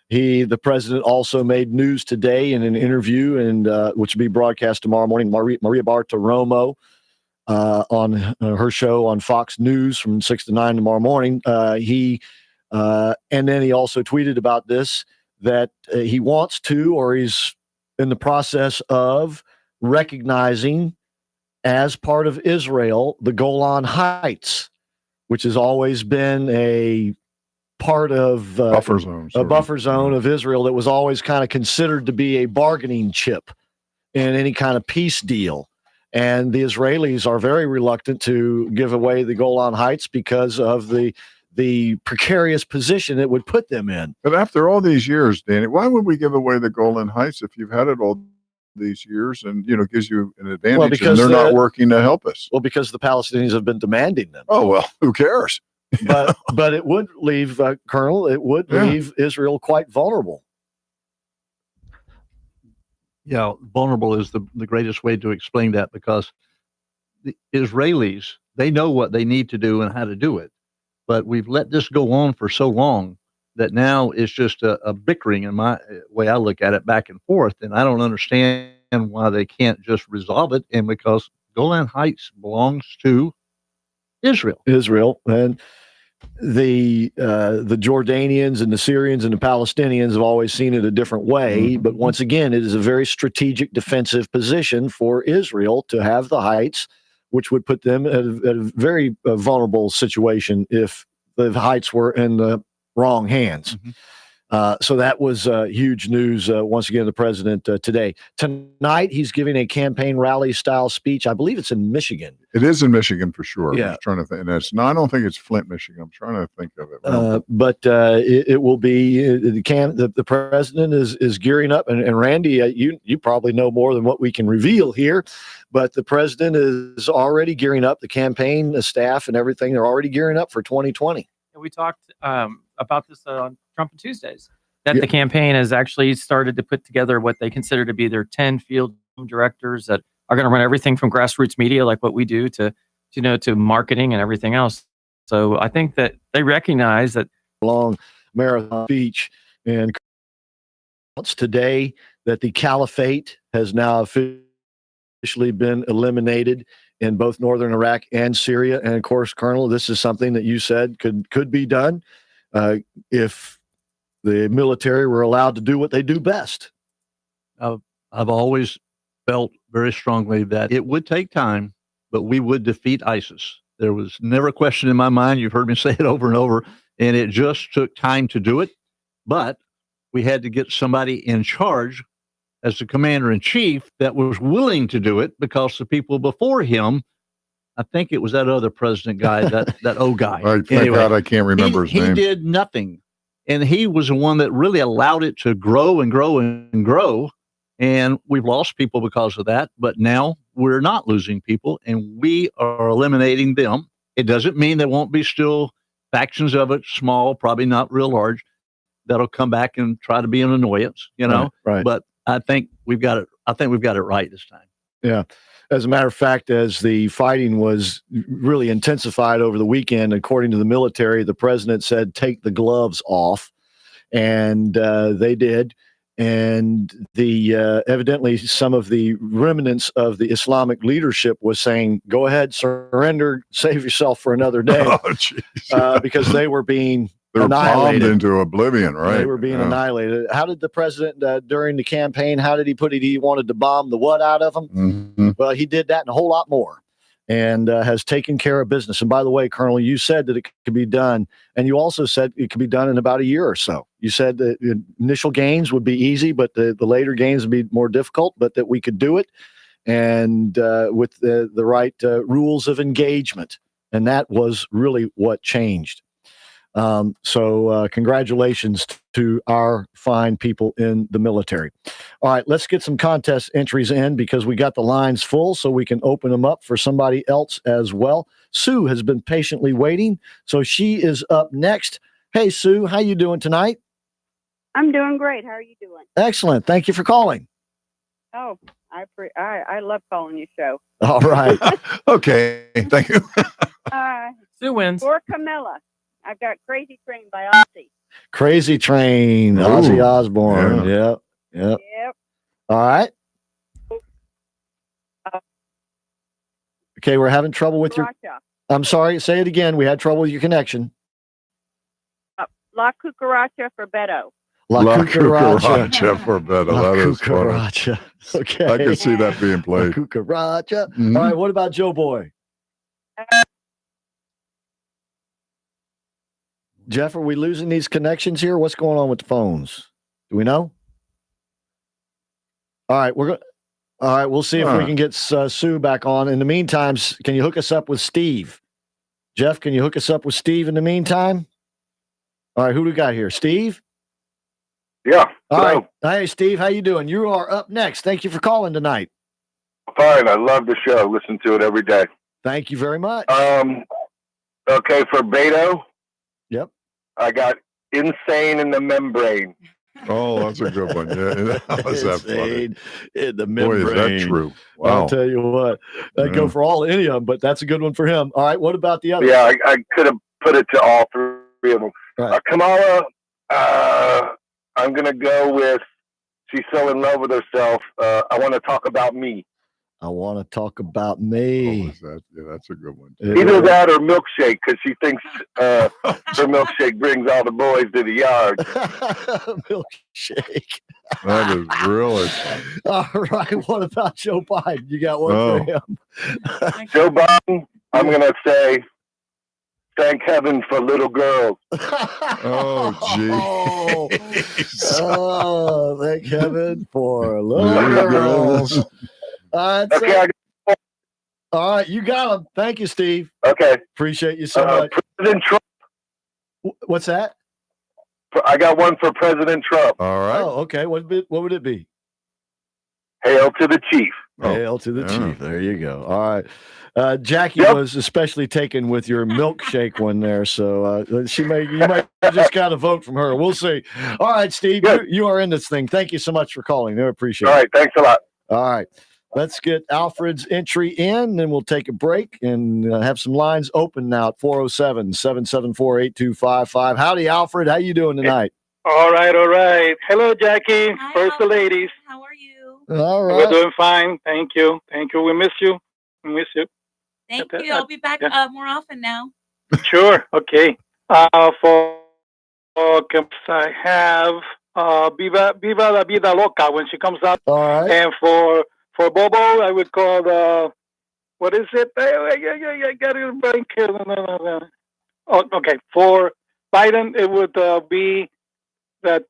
The president also made news today in an interview, and which will be broadcast tomorrow morning. Maria Bartiromo on her show on Fox News from 6 to 9 tomorrow morning. And then he also tweeted about this, that he wants to, or he's in the process of recognizing as part of Israel the Golan Heights, which has always been a part of buffer zone of Israel that was always kind of considered to be a bargaining chip in any kind of peace deal. And the Israelis are very reluctant to give away the Golan Heights because of the the precarious position it would put them in. But after all these years, Danny, why would we give away the Golan Heights if you've had it all these years and, gives you an advantage and they're not working to help us? Well, because the Palestinians have been demanding them. Oh, well, who cares? But it would leave, Colonel, it would leave Israel quite vulnerable. Yeah, vulnerable is the greatest way to explain that, because the Israelis, they know what they need to do and how to do it. But we've let this go on for so long that now it's just a bickering, in my way I look at it, back and forth. And I don't understand why they can't just resolve it. And because Golan Heights belongs to Israel. And the Jordanians and the Syrians and the Palestinians have always seen it a different way. But once again, it is a very strategic defensive position for Israel to have the heights, which would put them at a very vulnerable situation if the heights were in the wrong hands. So that was huge news. Once again, the president today. Tonight, he's giving a campaign rally style speech. I believe it's in Michigan. It is in Michigan for sure. Yeah. I'm trying to think. And I don't think it's Flint, Michigan. I'm trying to think of it. But it will be the president is gearing up. And Randy, you probably know more than what we can reveal here. But the president is already gearing up. The campaign, the staff, and everything, they're already gearing up for 2020. We talked about this on Trump and Tuesdays, that the campaign has actually started to put together what they consider to be their 10 field directors that are going to run everything from grassroots media, like what we do, to marketing and everything else. So I think that they recognize that long marathon speech, and it's today that the caliphate has now officially been eliminated in both northern Iraq and Syria. And of course, Colonel, this is something that you said could be done if the military were allowed to do what they do best. I've always felt very strongly that it would take time, but we would defeat ISIS. There was never a question in my mind. You've heard me say it over and over, and it just took time to do it. But we had to get somebody in charge as the commander-in-chief that was willing to do it, because the people before him, I think it was that other president guy, that old guy. Thank God I can't remember his name. He did nothing. And he was the one that really allowed it to grow and grow and grow. And we've lost people because of that. But now we're not losing people, and we are eliminating them. It doesn't mean there won't be still factions of it, small, probably not real large, that'll come back and try to be an annoyance, Right. But I think we've got it. I think we've got it right this time. Yeah. As a matter of fact, as the fighting was really intensified over the weekend, according to the military, the president said, take the gloves off. And they did. And evidently some of the remnants of the Islamic leadership was saying, go ahead, surrender, save yourself for another day. Because they were being annihilated. Bombed into oblivion, right? They were being annihilated. How did the president, during the campaign, how did he put it? He wanted to bomb the what out of them? Mm-hmm. Well, he did that and a whole lot more, and has taken care of business. And by the way, Colonel, you said that it could be done, and you also said it could be done in about a year or so. You said that the initial gains would be easy, but the later gains would be more difficult, but that we could do it, and with the right rules of engagement. And that was really what changed. So congratulations to our fine people in the military. All right, let's get some contest entries in, because we got the lines full, so we can open them up for somebody else as well. Sue has been patiently waiting, so she is up next. Hey, Sue, how you doing tonight? I'm doing great. How are you doing? Excellent. Thank you for calling. Oh, I love calling your show. All right. Okay. Thank you. Sue wins. For Camilla, I've got Crazy Train by Ozzy. Crazy Train, Ooh, Ozzy Osbourne. yeah. Yep. Yep. All right. Okay, we're having trouble with your... Cucaracha. I'm sorry, say it again. We had trouble with your connection. La Cucaracha for Beto. La Cucaracha for Beto. La That is funny. Cucaracha. Okay. I can see that being played. La Cucaracha. Mhm. All right, what about Joe Boy? Jeff, are we losing these connections here? What's going on with the phones? Do we know? All right, all right, we'll see if we can get Sue back on. In the meantime, can you hook us up with Steve? Jeff, can you hook us up with Steve in the meantime? All right, who do we got here? Steve? Yeah. All right. Hey, Steve, how you doing? You are up next. Thank you for calling tonight. Fine. I love the show. Listen to it every day. Thank you very much. Okay, for Beto. Yep. I got Insane in the Membrane. Oh, that's a good one. Yeah, how's that funny? In the Boy, is that membrane. true. Wow. I'll tell you what, I'd go for any of them, but that's a good one for him. All right, what about the other? Yeah, I could have put it to all three of them. Right. Kamala, I'm going to go with She's So in Love with Herself. I Want to Talk About Me. I want to talk about me. Yeah, that's a good one. Either that or Milkshake, because she thinks her milkshake brings all the boys to the yard. Milkshake. That is really funny. All right, what about Joe Biden? You got one for him? Joe Biden, I'm going to say, thank heaven for little girls. Oh, geez. Oh, thank heaven for little girls. All right, all right, you got him. Thank you, Steve. Okay. Appreciate you so much. President Trump. What's that? I got one for President Trump. All right. Oh, okay. What would it be? Hail to the chief. Hail to the chief. There you go. All right. Jackie was especially taken with your milkshake one there, so you might just got a vote from her. We'll see. All right, Steve, you are in this thing. Thank you so much for calling. I appreciate it. All right, thanks a lot. All right. Let's get Alfred's entry in, then we'll take a break and have some lines open now at 407-774-8255. Howdy, Alfred. How you doing tonight? All right. Hello, Jackie. First the ladies. How are you? All right. We're doing fine. Thank you. We miss you. Thank you. I'll be back more often now. Sure. Okay. For I have Viva la Vida Loca when she comes out. All right. And for Bobo, I would call what is it? I got it in brain. Oh, okay. For Biden, it would be that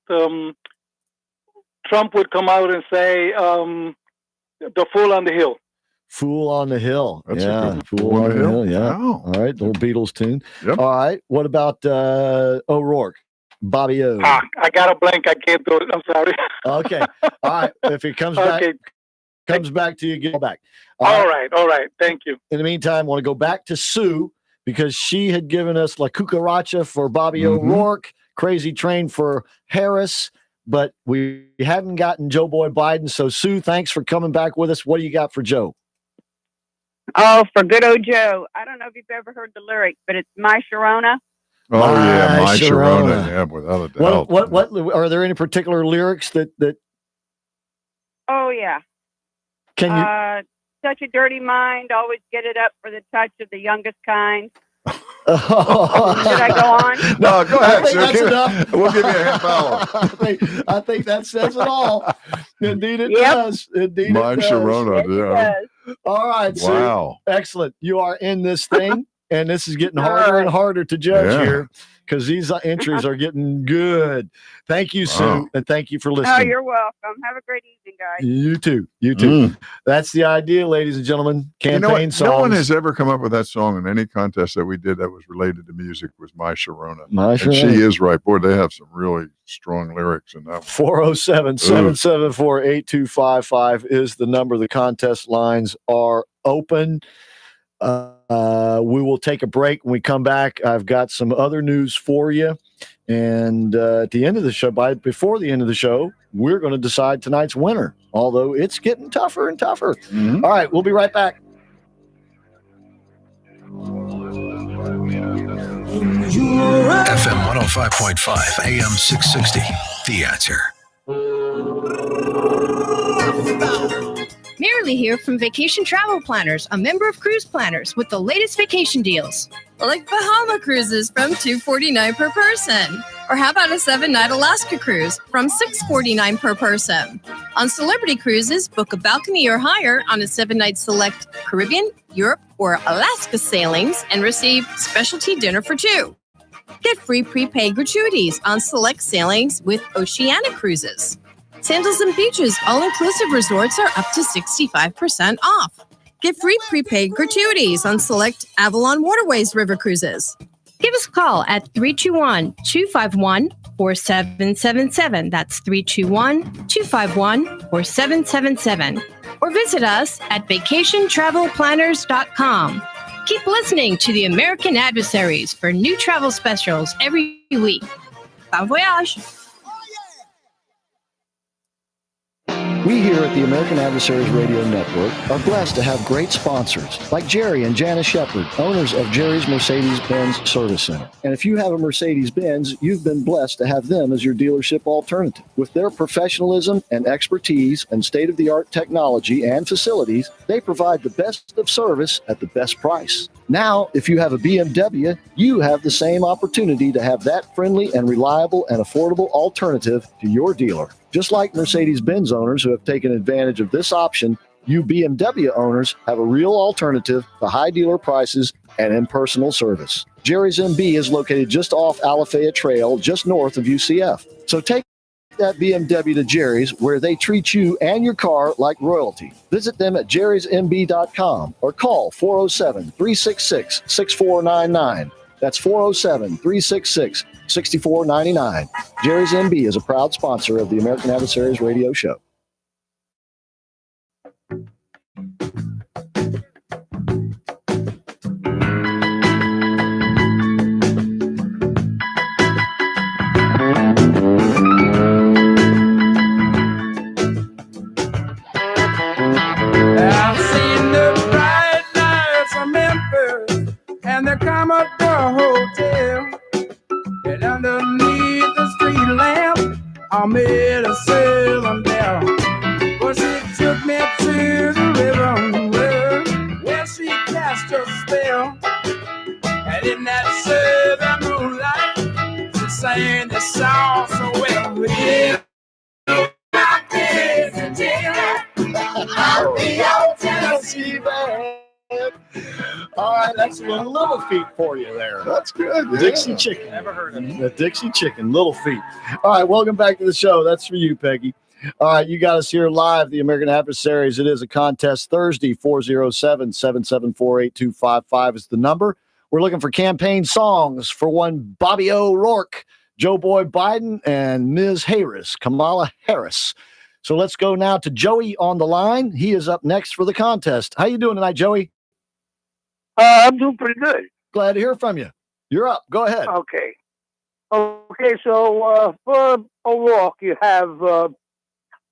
Trump would come out and say, "The fool on the hill." Fool on the Hill. That's yeah. Fool on the Hill. Yeah. Wow. All right. Little Beatles tune. Yep. All right. What about O'Rourke? Bobby O. I got a blank. I can't do it. I'm sorry. Okay. All right. If it comes back to you, get back. All right. Thank you. In the meantime, I want to go back to Sue because she had given us La Cucaracha for Bobby O'Rourke, Crazy Train for Harris, but we hadn't gotten Joe Boy Biden. So, Sue, thanks for coming back with us. What do you got for Joe? Oh, for good old Joe. I don't know if you've ever heard the lyric, but it's My Sharona. Oh, yeah, My Sharona. Yeah, without a doubt. What are there any particular lyrics that Oh, yeah. Can you such a dirty mind, always get it up for the touch of the youngest kind. Should I go on? No, go ahead. I think that's enough. We'll give you a half hour. I think that says it all. Indeed it does. Indeed My it does. Sharona, yeah. All right, Sue. Wow. Excellent. You are in this thing, and this is getting harder and harder to judge here because these entries are getting good. Thank you, Sue, and thank you for listening. Oh, you're welcome. Have a great evening, guys. You too. That's the idea, ladies and gentlemen. Campaign songs. No one has ever come up with that song in any contest that we did that was related to music was My Sharona. My And Sharona. she is right. Boy, they have some really strong lyrics in that one. 407-774-8255 is the number. The contest lines are open. We will take a break. When we come back, I've got some other news for you. And at the end of the show, before the end of the show, we're going to decide tonight's winner, although it's getting tougher and tougher. All right, we'll be right back. FM 105.5, AM 660. The Answer. Marilee here from Vacation Travel Planners, a member of Cruise Planners with the latest vacation deals. Like Bahama cruises from $249 per person. Or how about a 7-night Alaska cruise from $649 per person? On Celebrity Cruises, book a balcony or higher on a 7-night select Caribbean, Europe, or Alaska sailings and receive specialty dinner for 2. Get free prepaid gratuities on select sailings with Oceania Cruises. Sandals and Beaches all-inclusive resorts are up to 65% off. Get free prepaid gratuities on select Avalon Waterways river cruises. Give us a call at 321-251-4777. That's 321-251-4777. Or visit us at vacationtravelplanners.com. Keep listening to the American Adversaries for new travel specials every week. Bon voyage! We here at the American Adversaries Radio Network are blessed to have great sponsors like Jerry and Janice Shepard, owners of Jerry's Mercedes-Benz Service Center. And if you have a Mercedes-Benz, you've been blessed to have them as your dealership alternative. With their professionalism and expertise and state-of-the-art technology and facilities, they provide the best of service at the best price. Now, if you have a BMW, you have the same opportunity to have that friendly and reliable and affordable alternative to your dealer. Just like Mercedes-Benz owners who have taken advantage of this option, you BMW owners have a real alternative to high dealer prices and impersonal service. Jerry's MB is located just off Alafaya Trail, just north of UCF. So take that BMW to Jerry's, where they treat you and your car like royalty. Visit them at jerrysmb.com or call 407-366-6499. That's 407-366-6499. Jerry's MB is a proud sponsor of the American Adversaries Radio Show. I've seen the bright lights of Memphis and the Commodore Hotel, and underneath the street lamp I made a sailing bell. Well, she took me to the river where she cast a spell, and in that southern moonlight she sang the song so well. Yeah. I'll be out Tennessee band. All right, that's a Little Feat for you there. That's good. Yeah. Dixie Chicken. Never heard of it. The Dixie Chicken, Little Feat. All right, welcome back to the show. That's for you, Peggy. All right, you got us here live, the American Adversaries. It is a contest Thursday, 407-774-8255 is the number. We're looking for campaign songs for one Bobby O'Rourke, Joe Boy Biden, and Ms. Harris, Kamala Harris. So let's go now to Joey on the line. He is up next for the contest. How you doing tonight, Joey? I'm doing pretty good. Glad to hear from you. You're up. Go ahead. Okay. Okay, so for O'Rourke, you have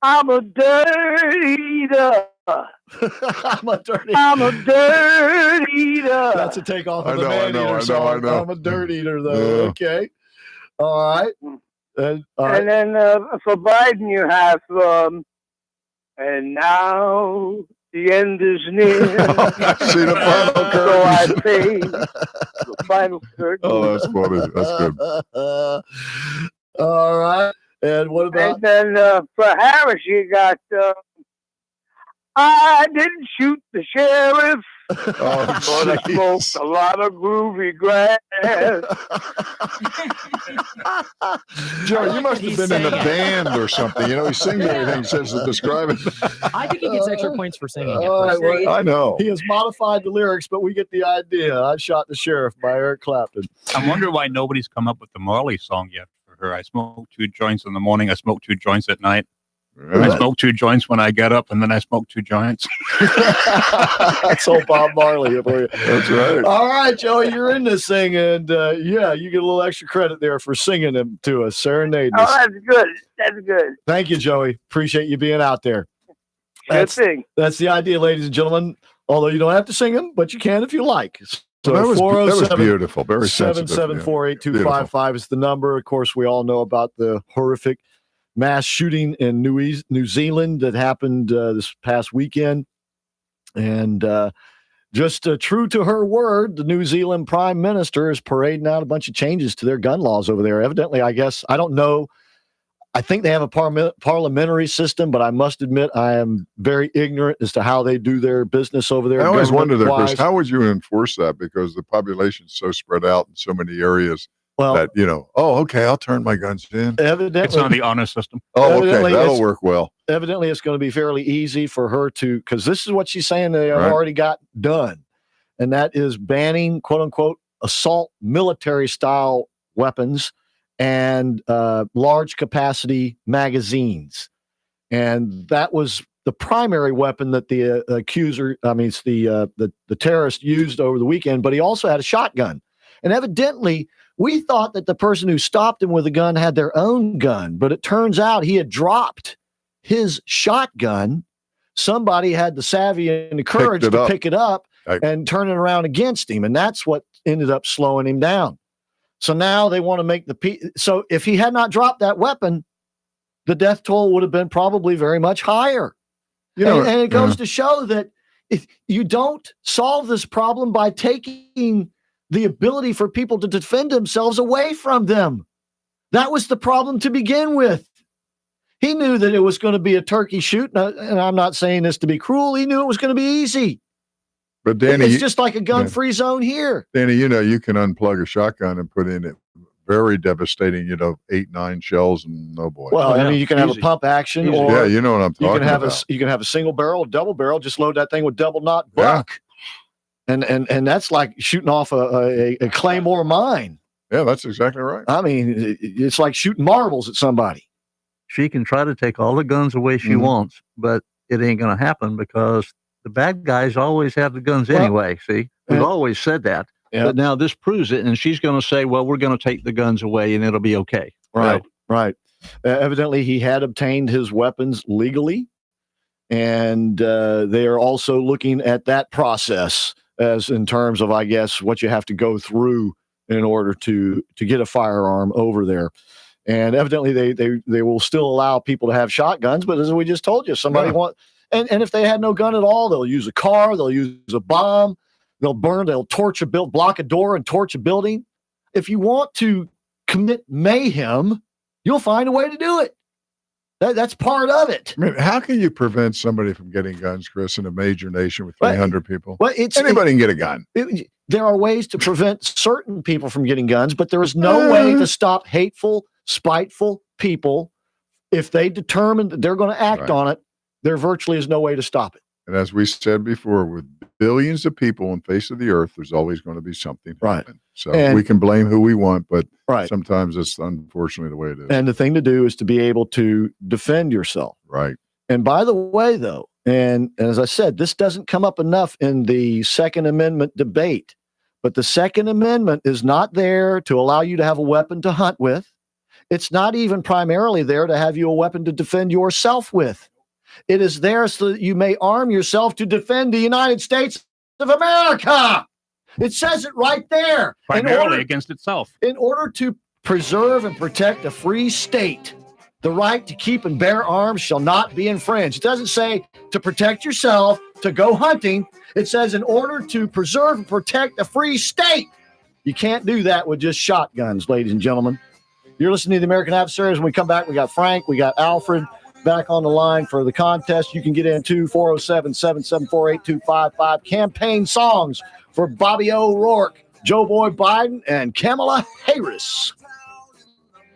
I'm a dirt eater. I'm a dirt eater. That's a takeoff of the Man-Eater song. I know. I'm a dirt eater, though. Yeah. Okay. All right. And then for Biden, you have and now the end is near. See the final curtain. So I pay the final curtain. Oh, that's funny. That's good. All right. And what about? And then for Harris, you got I didn't shoot the sheriff. But I smoked a lot of groovy grass. Joe, you must have been in a band or something. You know, he sings everything he says to describe it. I think he gets extra points for singing. All right, well, I know. He has modified the lyrics, but we get the idea. I Shot the Sheriff by Eric Clapton. I wonder why nobody's come up with the Marley song yet for her. I smoke 2 joints in the morning. I smoke 2 joints at night. Right. I smoke 2 joints when I get up, and then I smoke 2 joints. That's old Bob Marley for you. That's right. All right, Joey, you're in this thing, and yeah, you get a little extra credit there for singing them to us, serenading us. Oh, that's good. That's good. Thank you, Joey. Appreciate you being out there. Good thing. That's the idea, ladies and gentlemen. Although you don't have to sing them, but you can if you like. So that was beautiful. Very sensitive. 774-8255 is the number. Of course, we all know about the horrific mass shooting in New Zealand that happened this past weekend. And just true to her word, the New Zealand Prime Minister is parading out a bunch of changes to their gun laws over there. Evidently, I guess, I don't know. I think they have a parliamentary system, but I must admit I am very ignorant as to how they do their business over there. I always wonder that, Chris, how would you enforce that? Because the population is so spread out in so many areas. Well, that, okay, I'll turn my guns in. Evidently, It's on the honor system. Oh, okay, that'll work well. Evidently, it's going to be fairly easy for her to, because this is what she's saying they have already got done, and that is banning, quote unquote, assault military style weapons and large capacity magazines. And that was the primary weapon that the terrorist used over the weekend, but he also had a shotgun. And evidently, we thought that the person who stopped him with a gun had their own gun, but it turns out he had dropped his shotgun. Somebody had the savvy and the courage to pick it up and turn it around against him, and that's what ended up slowing him down. So now they want to make so if he had not dropped that weapon, the death toll would have been probably very much higher. And it goes to show that if you don't solve this problem by taking the ability for people to defend themselves away from them. That was the problem to begin with. He knew that it was going to be a turkey shoot, and I'm not saying this to be cruel. He knew it was going to be easy. But Danny, it's just like a gun-free zone here. Danny, you can unplug a shotgun and put in it very devastating, 8, 9 shells, and oh boy. Well, you can have a pump action, or yeah, you know what I'm talking about. You can have a single barrel, double barrel. Just load that thing with double knot buck. Yeah. And that's like shooting off a claymore mine. Yeah, that's exactly right. I mean, it's like shooting marbles at somebody. She can try to take all the guns away she wants, but it ain't going to happen because the bad guys always have the guns anyway. See, we've always said that. Yeah. But now this proves it, and she's going to say, well, we're going to take the guns away, and it'll be okay. Right. Evidently, he had obtained his weapons legally, and they are also looking at that process as in terms of, I guess, what you have to go through in order to get a firearm over there. And evidently they will still allow people to have shotguns, but as we just told you, somebody and if they had no gun at all, they'll use a car, they'll use a bomb, they'll torch block a door and torch a building. If you want to commit mayhem, you'll find a way to do it. That's part of it. I mean, how can you prevent somebody from getting guns, Chris, in a major nation with 300 people? Well, anybody can get a gun. There are ways to prevent certain people from getting guns, but there is no way to stop hateful, spiteful people. If they determine that they're going to act on it, there virtually is no way to stop it. And as we said before, with billions of people on the face of the earth, there's always going to be something happen. So we can blame who we want, but sometimes it's unfortunately the way it is. And the thing to do is to be able to defend yourself. Right. And by the way, though, and as I said, this doesn't come up enough in the Second Amendment debate, but the Second Amendment is not there to allow you to have a weapon to hunt with. It's not even primarily there to have you a weapon to defend yourself with. It is there so that you may arm yourself to defend the United States of America. It says it right there. Primarily against itself. In order to preserve and protect a free state, the right to keep and bear arms shall not be infringed. It doesn't say to protect yourself, to go hunting. It says in order to preserve and protect a free state. You can't do that with just shotguns, ladies and gentlemen. You're listening to the American Adversaries. When we come back, we got Frank, we got Alfred back on the line for the contest. You can get into 407-774-8255. Campaign songs for Bobby O'Rourke, Joe Boy Biden, and Kamala Harris.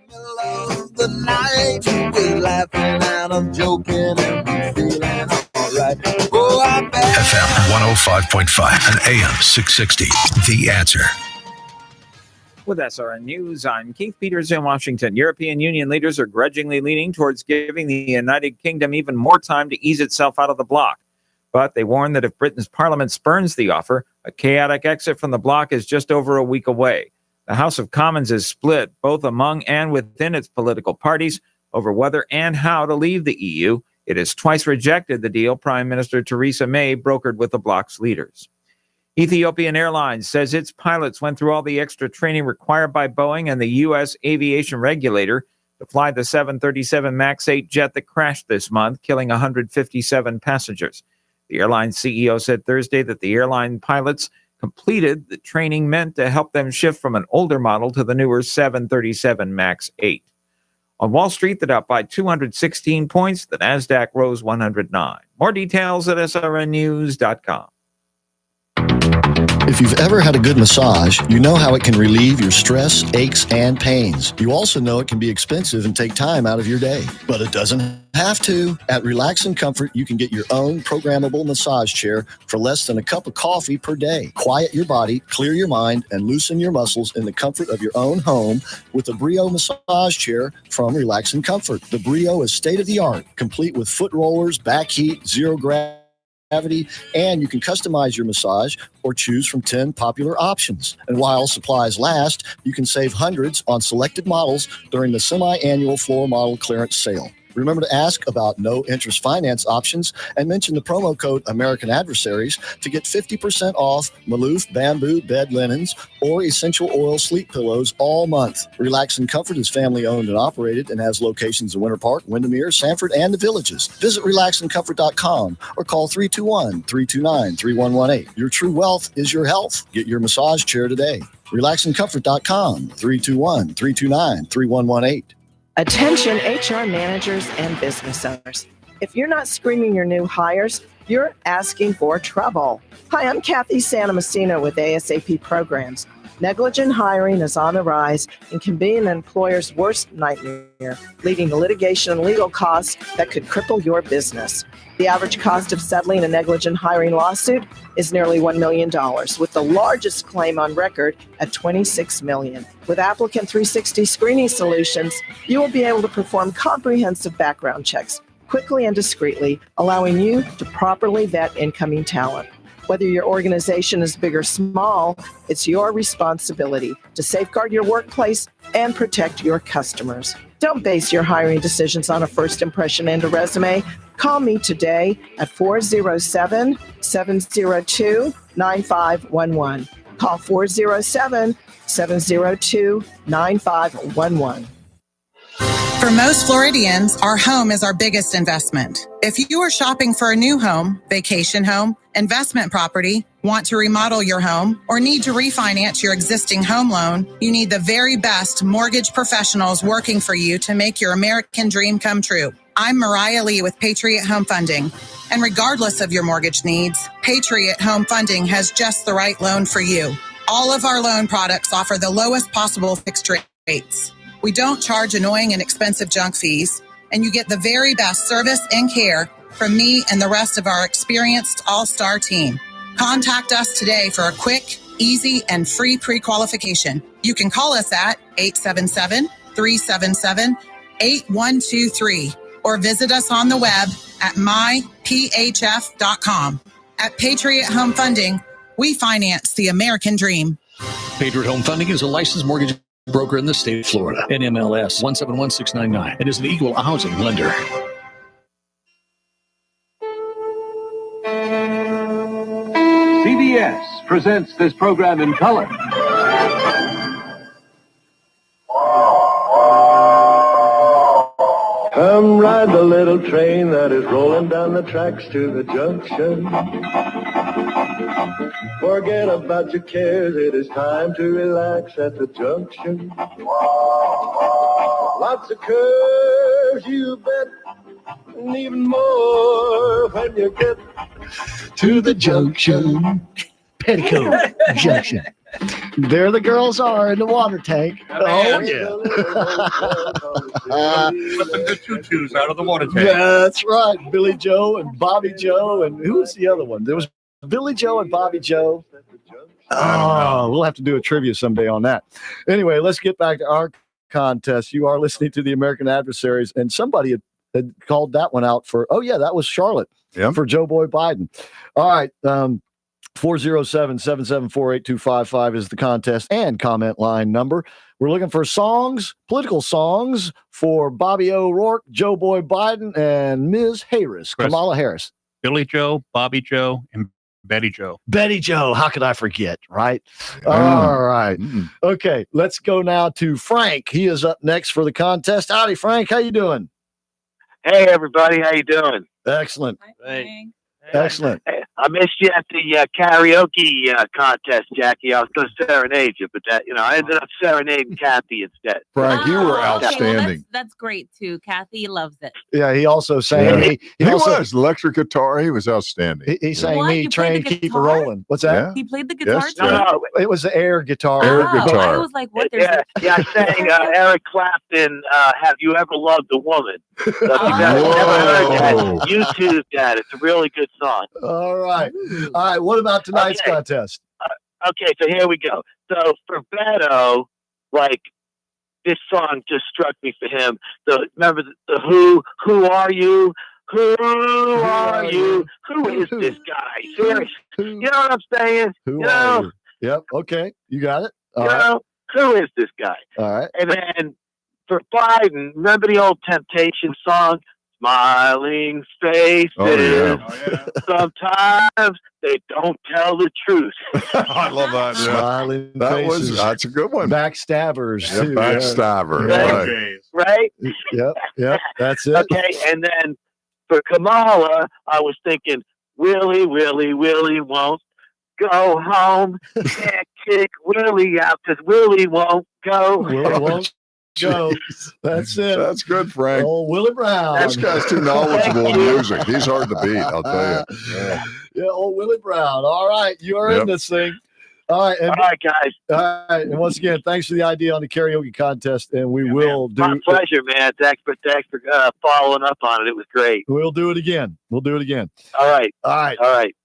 The night we're laughing and I'm joking and we're feeling all right. FM 105.5 and AM 660. The Answer. With SRN News, I'm Keith Peters in Washington. European Union leaders are grudgingly leaning towards giving the United Kingdom even more time to ease itself out of the bloc. But they warn that if Britain's parliament spurns the offer, a chaotic exit from the bloc is just over a week away. The House of Commons is split, both among and within its political parties, over whether and how to leave the EU. It has twice rejected the deal Prime Minister Theresa May brokered with the bloc's leaders. Ethiopian Airlines says its pilots went through all the extra training required by Boeing and the U.S. aviation regulator to fly the 737 MAX 8 jet that crashed this month, killing 157 passengers. The airline CEO said Thursday that the airline pilots completed the training meant to help them shift from an older model to the newer 737 MAX 8. On Wall Street, the Dow by 216 points. The Nasdaq rose 109. More details at srnnews.com. If you've ever had a good massage, you know how it can relieve your stress, aches, and pains. You also know it can be expensive and take time out of your day. But it doesn't have to. At Relax and Comfort, you can get your own programmable massage chair for less than a cup of coffee per day. Quiet your body, clear your mind, and loosen your muscles in the comfort of your own home with the Brio massage chair from Relax and Comfort. The Brio is state-of-the-art, complete with foot rollers, back heat, zero gravity, and you can customize your massage or choose from 10 popular options. And while supplies last, you can save hundreds on selected models during the semi-annual floor model clearance sale. Remember to ask about no-interest finance options and mention the promo code American Adversaries to get 50% off Maloof bamboo bed linens or essential oil sleep pillows all month. Relax and Comfort is family-owned and operated and has locations in Winter Park, Windermere, Sanford, and the Villages. Visit relaxandcomfort.com or call 321-329-3118. Your true wealth is your health. Get your massage chair today. Relaxandcomfort.com, 321-329-3118. Attention HR managers and business owners. If you're not screening your new hires, you're asking for trouble. Hi, I'm Kathy Santomassino with ASAP Programs. Negligent hiring is on the rise and can be an employer's worst nightmare, leading to litigation and legal costs that could cripple your business. The average cost of settling a negligent hiring lawsuit is nearly $1 million, with the largest claim on record at $26 million. With Applicant 360 screening solutions, you will be able to perform comprehensive background checks quickly and discreetly, allowing you to properly vet incoming talent. Whether your organization is big or small, it's your responsibility to safeguard your workplace and protect your customers. Don't base your hiring decisions on a first impression and a resume. Call me today at 407-702-9511. Call 407-702-9511. For most Floridians, our home is our biggest investment. If you are shopping for a new home, vacation home, investment property, want to remodel your home, or need to refinance your existing home loan, you need the very best mortgage professionals working for you to make your American dream come true. I'm Mariah Lee with Patriot Home Funding. And regardless of your mortgage needs, Patriot Home Funding has just the right loan for you. All of our loan products offer the lowest possible fixed rates. We don't charge annoying and expensive junk fees, and you get the very best service and care from me and the rest of our experienced all-star team. Contact us today for a quick, easy, and free pre-qualification. You can call us at 877-377-8123 or visit us on the web at myphf.com. At Patriot Home Funding, we finance the American dream. Patriot Home Funding is a licensed mortgage broker in the state of Florida. NMLS 171699 and is an equal housing lender. CBS presents this program in color. Come ride the little train that is rolling down the tracks to the junction. Forget about your cares, it is time to relax at the junction. Lots of curves, you bet, and even more when you get To the junction. Petticoat Junction. There the girls are in the water tank. Oh, yeah. Flipping the tutus out of the water tank. That's right. Billy Joe and Bobby Joe. And who was the other one? There was Billy Joe and Bobby Joe. Oh, we'll have to do a trivia someday on that. Anyway, let's get back to our contest. You are listening to the American Adversaries, and somebody had called that one out for, oh, yeah, that was Charlotte for Joe Boy Biden. All right. 407-774-8255 is the contest and comment line number. We're looking for songs, political songs for Bobby O'Rourke, Joe Boy Biden, and Ms. Harris, Kamala Harris. Billy Joe, Bobby Joe, and Betty Joe. Betty Joe, how could I forget, right? All right. Okay, let's go now to Frank. He is up next for the contest. Howdy, Frank. How you doing? Hey, everybody. How you doing? Excellent. Hey. Excellent. Hey, I missed you at the karaoke contest, Jackie. I was going to serenade you, but I ended up serenading Kathy instead. Frank, you were Okay, well, outstanding. that's great too. Kathy loves it. Yeah, he also sang. Yeah. He also, was electric guitar. He was outstanding. He sang What? me, You played train, the keep it guitar? rolling. What's that? Yeah. He played the guitar Yes, too? No, It was the air guitar. Air Oh, guitar. I was like, what? There's yeah, I sang Eric Clapton, Have You Ever Loved a Woman? So if you've never heard that, YouTube that. It's a really good song. All right. All right. What about tonight's contest? Okay, so here we go. So for Beto, like, this song just struck me for him. Remember the Who Are You? Who are you? Who is this guy? Seriously. You know what I'm saying? Who are you? Yep. Okay. You got it. All right. Who is this guy? All right. And then for Biden, remember the old Temptation song? Smiling faces. Oh, yeah. Sometimes they don't tell the truth. I love that. Yeah. Smiling faces. That's a good one. Backstabbers. Yeah, too. backstabber. Yeah. Right? Yep. That's it. Okay, and then for Kamala, I was thinking, Willie won't go home. Can't kick Willie out because Willie won't go. Willie won't go. That's it. That's good, Frank. Oh, Willie Brown. This guy's too knowledgeable in music. He's hard to beat, I'll tell you. Yeah, old Willie Brown. All right. You are in this thing. All right. All right, guys. All right. And once again, thanks for the idea on the karaoke contest. And we will do My pleasure, man. Thanks for following up on it. It was great. We'll do it again. All right. All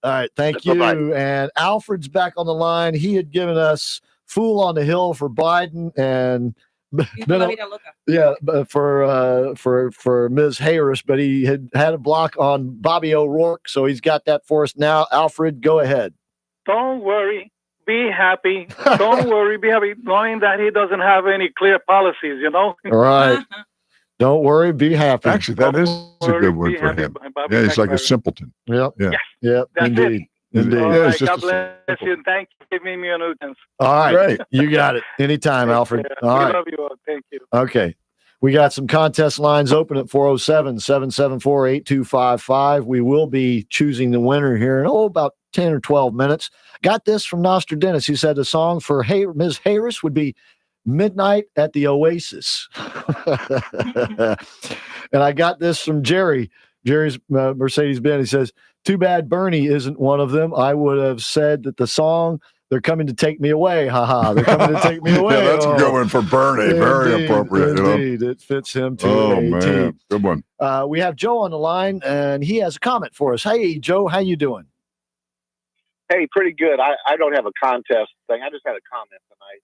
right. Thank you. Bye-bye. And Alfred's back on the line. He had given us Fool on the Hill for Biden and for Ms. Harris, but he had a block on Bobby O'Rourke, so he's got that for us now. Alfred, go ahead. Don't worry. Be happy. Don't worry. Be happy. Knowing that he doesn't have any clear policies, All right. Don't worry. Be happy. Actually, that is a good one for him. Yeah, he's like a simpleton. Yep. Yeah. Yep. That's Indeed. it. Indeed. All Yeah, right, it's just God bless you. Thank you for giving me an audience. All right. Great. You got it. Anytime, Alfred. We All right. love you all. Thank you. Okay. We got some contest lines open at 407-774-8255. We will be choosing the winner here in about 10 or 12 minutes. Got this from Nostradamus. He said the song for Ms. Harris would be Midnight at the Oasis. And I got this from Jerry. Jerry's Mercedes-Benz. He says, too bad Bernie isn't one of them. I would have said that the song, they're coming to take me away. Ha. They're coming to take me away. Yeah, that's a good one for Bernie. Very appropriate. Indeed. It fits him too. Oh, man. Good one. We have Joe on the line, and he has a comment for us. Hey, Joe, how you doing? Hey, pretty good. I don't have a contest thing. I just had a comment tonight.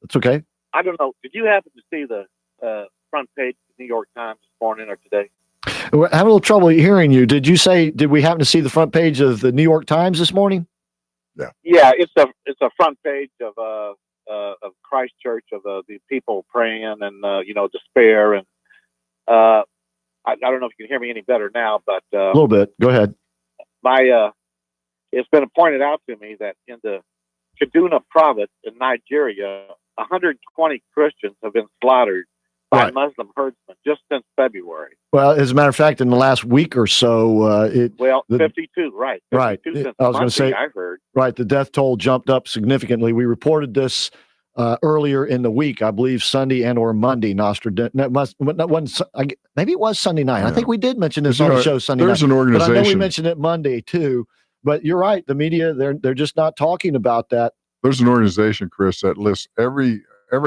It's okay. I don't know. Did you happen to see the front page of the New York Times this morning or today? We're having a little trouble hearing you. Did we happen to see the front page of the New York Times this morning? Yeah, it's a front page of Christ Church, of the people praying and despair, and I don't know if you can hear me any better now, but a little bit. Go ahead. It's been pointed out to me that in the Kaduna province in Nigeria, 120 Christians have been slaughtered by Muslim herdsmen just since February. Well, as a matter of fact, in the last week or so, 52, right? 52 right. Since I was going to say, I heard. Right, the death toll jumped up significantly. We reported this earlier in the week, I believe Sunday and or Monday. Maybe it was Sunday night. I think we did mention this on the show Sunday night. There's an organization. But I know we mentioned it Monday too. But you're right. The media, they're just not talking about that. There's an organization, Chris, that lists every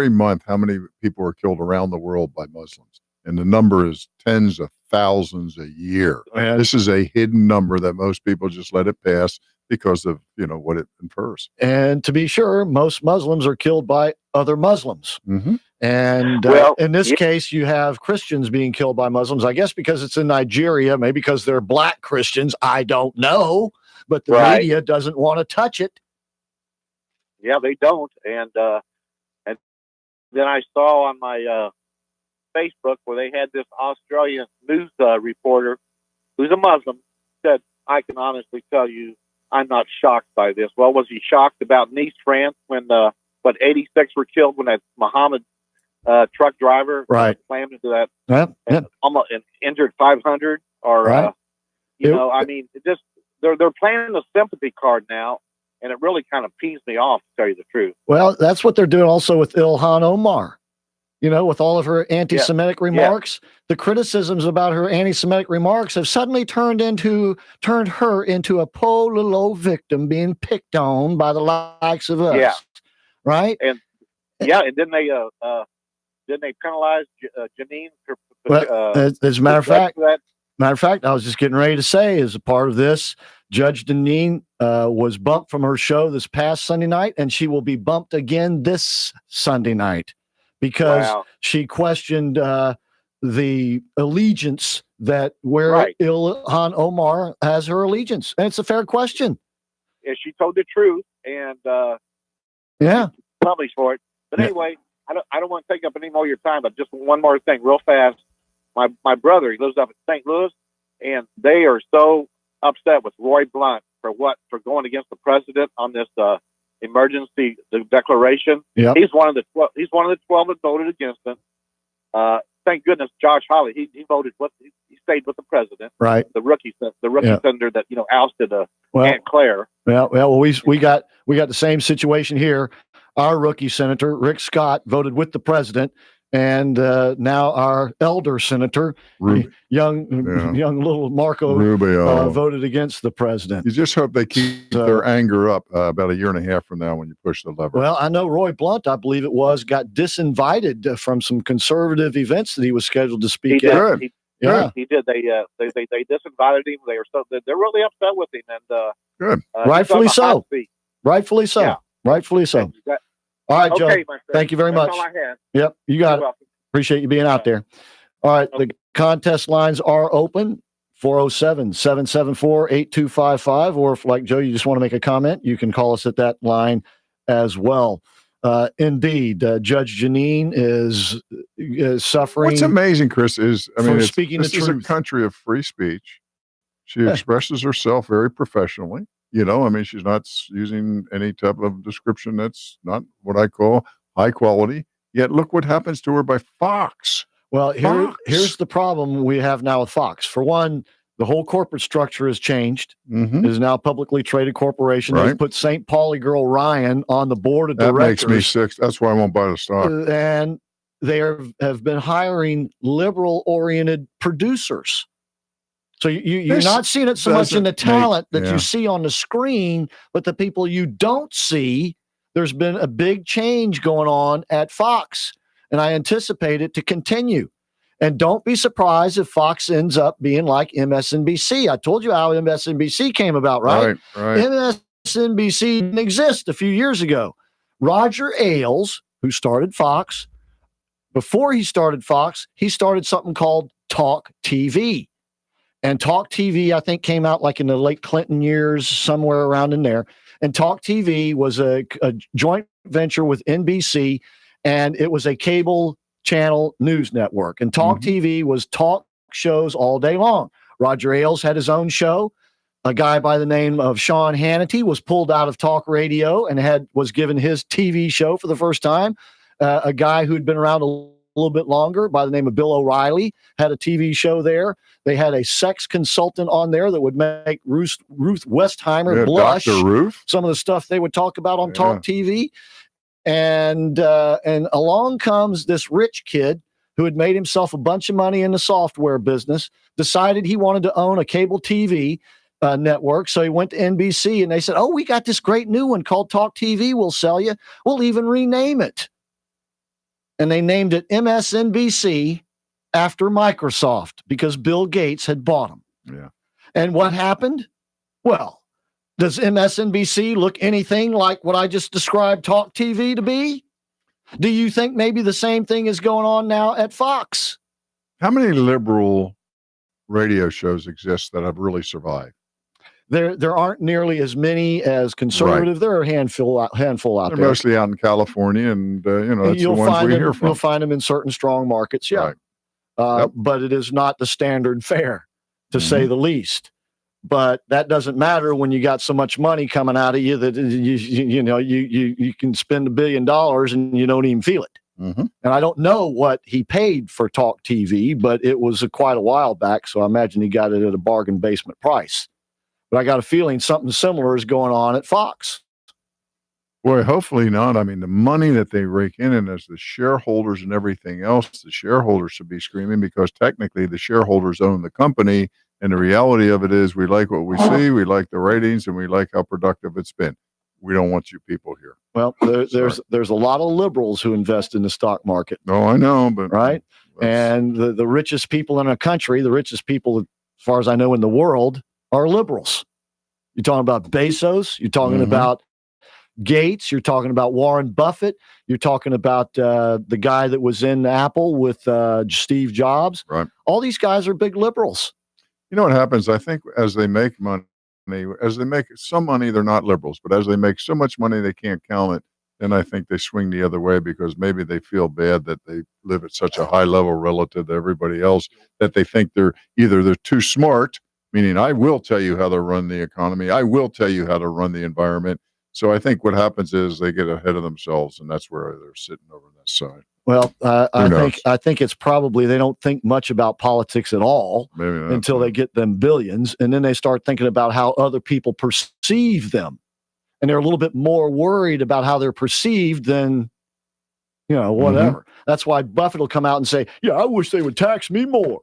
month how many people are killed around the world by Muslims. And the number is tens of thousands a year. And this is a hidden number that most people just let it pass because of, what it infers. And to be sure, most Muslims are killed by other Muslims. Mm-hmm. And in this case, you have Christians being killed by Muslims, I guess because it's in Nigeria, maybe because they're black Christians. I don't know. But the media doesn't want to touch it. Yeah, they don't. And then I saw on my Facebook where they had this Australian news reporter who's a Muslim said, I can honestly tell you I'm not shocked by this. Well, was he shocked about Nice, France, when 86 were killed when that Mohammed truck driver slammed into that almost injured 500? Or, I mean, they're playing the sympathy card now, and it really kind of pees me off, to tell you the truth. Well, that's what they're doing also with Ilhan Omar. With all of her anti-Semitic remarks, the criticisms about her anti-Semitic remarks have suddenly turned her into a poor little old victim being picked on by the likes of us. Yeah. Right? And didn't they penalize Janine? As a matter of fact, I was just getting ready to say, as a part of this, Judge Janine was bumped from her show this past Sunday night, and she will be bumped again this Sunday night because she questioned the allegiance where Ilhan Omar has her allegiance. And it's a fair question. Yeah, she told the truth, and published for it. But anyway, I don't want to take up any more of your time, but just one more thing real fast. My brother, he lives up in St. Louis, and they are so upset with Roy Blunt for going against the president on this emergency declaration. Yep. He's one of the 12 that voted against it. Thank goodness Josh Hawley, he voted he stayed with the president. Right. The rookie senator that ousted Aunt Claire. Well, we got the same situation here. Our rookie senator, Rick Scott, voted with the president, and now our elder senator, young little Marco Rubio, voted against the president. You just hope they keep their anger up about a year and a half from now when you push the lever. Well, I know Roy Blunt, I believe it was, got disinvited from some conservative events that he was scheduled to speak at. He did. They disinvited him. They're really upset with him, and good. Rightfully so. Rightfully so. Yeah. Rightfully so. All right, Joe. Okay, thank you very much. All I had. Yep, you got it. Welcome. Appreciate you being out there. All right, the contest lines are open. 407-774-8255. Or if, like Joe, you just want to make a comment, you can call us at that line as well. Indeed, Judge Janine is suffering. What's amazing, Chris, is speaking this the is truth. a country of free speech. She expresses herself very professionally. She's not using any type of description that's not what I call high quality. Yet look what happens to her by Fox. Well, here's the problem we have now with Fox. For one, the whole corporate structure has changed. Mm-hmm. It is now a publicly traded corporation. Right. They've put St. Pauli girl Ryan on the board of directors. That makes me sick. That's why I won't buy the stock. And they have been hiring liberal-oriented producers. So you're not seeing it so much in the talent that you see on the screen, but the people you don't see. There's been a big change going on at Fox, and I anticipate it to continue. And don't be surprised if Fox ends up being like MSNBC. I told you how MSNBC came about, right? MSNBC didn't exist a few years ago. Roger Ailes, who started Fox, before he started Fox, he started something called Talk TV. And Talk TV, I think, came out like in the late Clinton years, somewhere around in there. And Talk TV was a joint venture with NBC, and it was a cable channel news network. And Talk TV was talk shows all day long. Roger Ailes had his own show. A guy by the name of Sean Hannity was pulled out of talk radio and was given his TV show for the first time. A guy who'd been around a little bit longer by the name of Bill O'Reilly had a TV show there. They had a sex consultant on there that would make Ruth Westheimer blush. Dr. Ruth. Some of the stuff they would talk about on Talk TV. And along comes this rich kid who had made himself a bunch of money in the software business, decided he wanted to own a cable TV network. So he went to NBC and they said, "Oh, we got this great new one called Talk TV. We'll sell you. We'll even rename it." And they named it MSNBC after Microsoft because Bill Gates had bought them. Yeah. And what happened? Well, does MSNBC look anything like what I just described Talk TV to be? Do you think maybe the same thing is going on now at Fox? How many liberal radio shows exist that have really survived? There aren't nearly as many as conservative. Right. There are a handful out They're there. They're mostly out in California, and that's the ones we hear from. You'll find them in certain strong markets, yeah. Right. But it is not the standard fare, to say the least. But that doesn't matter when you got so much money coming out of you that you can spend $1 billion and you don't even feel it. Mm-hmm. And I don't know what he paid for Talk TV, but it was quite a while back, so I imagine he got it at a bargain basement price. But I got a feeling something similar is going on at Fox. Boy, hopefully not. I mean, the money that they rake in, and as the shareholders and everything else, the shareholders should be screaming because technically the shareholders own the company. And the reality of it is we like what we see, we like the ratings, and we like how productive it's been. We don't want you people here. Well, there's a lot of liberals who invest in the stock market. No, I know, but right. And the richest people in our country, the richest people, as far as I know, in the world, are liberals. You're talking about Bezos. You're talking about Gates. You're talking about Warren Buffett. You're talking about the guy that was in Apple with Steve Jobs. Right. All these guys are big liberals. You know what happens? I think as they make money, as they make some money, they're not liberals, but as they make so much money they can't count it, then I think they swing the other way because maybe they feel bad that they live at such a high level relative to everybody else that they think they're too smart, meaning I will tell you how to run the economy. I will tell you how to run the environment. So I think what happens is they get ahead of themselves, and that's where they're sitting over on this side. Well, I think it's probably they don't think much about politics at all until they get them billions, and then they start thinking about how other people perceive them, and they're a little bit more worried about how they're perceived than, whatever. That's why Buffett will come out and say, "Yeah, I wish they would tax me more."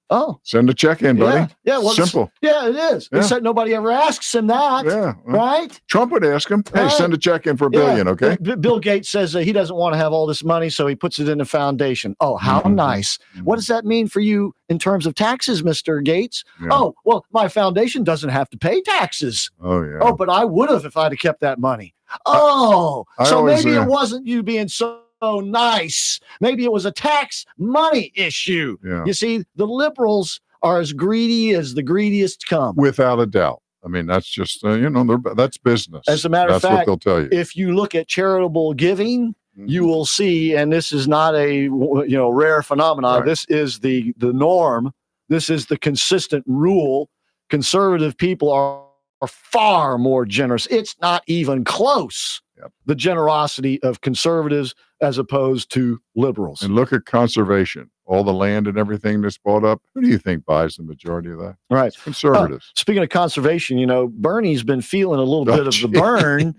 Oh, send a check in, buddy. Yeah, well, simple. Yeah, it is. Yeah. Except nobody ever asks him that. Yeah, right. Trump would ask him, "Hey, send a check in for $1 billion, okay?" Bill Gates says he doesn't want to have all this money, so he puts it in a foundation. Oh, how nice! What does that mean for you in terms of taxes, Mr. Gates? Yeah. Oh, well, my foundation doesn't have to pay taxes. Oh yeah. Oh, but I would have if I'd have kept that money. I So always, maybe it wasn't you being so nice. Maybe it was a tax money issue. Yeah. You see, the liberals are as greedy as the greediest come. Without a doubt. I mean, that's just, that's business. As a matter of that's fact, what they'll tell you. If you look at charitable giving, you will see, and this is not a rare phenomenon. Right. This is the norm. This is the consistent rule. Conservative people are far more generous. It's not even close. Yep. The generosity of conservatives as opposed to liberals. And look at conservation. All the land and everything that's bought up. Who do you think buys the majority of that? Right. Conservatives. Speaking of conservation, Bernie's been feeling a little bit of the burn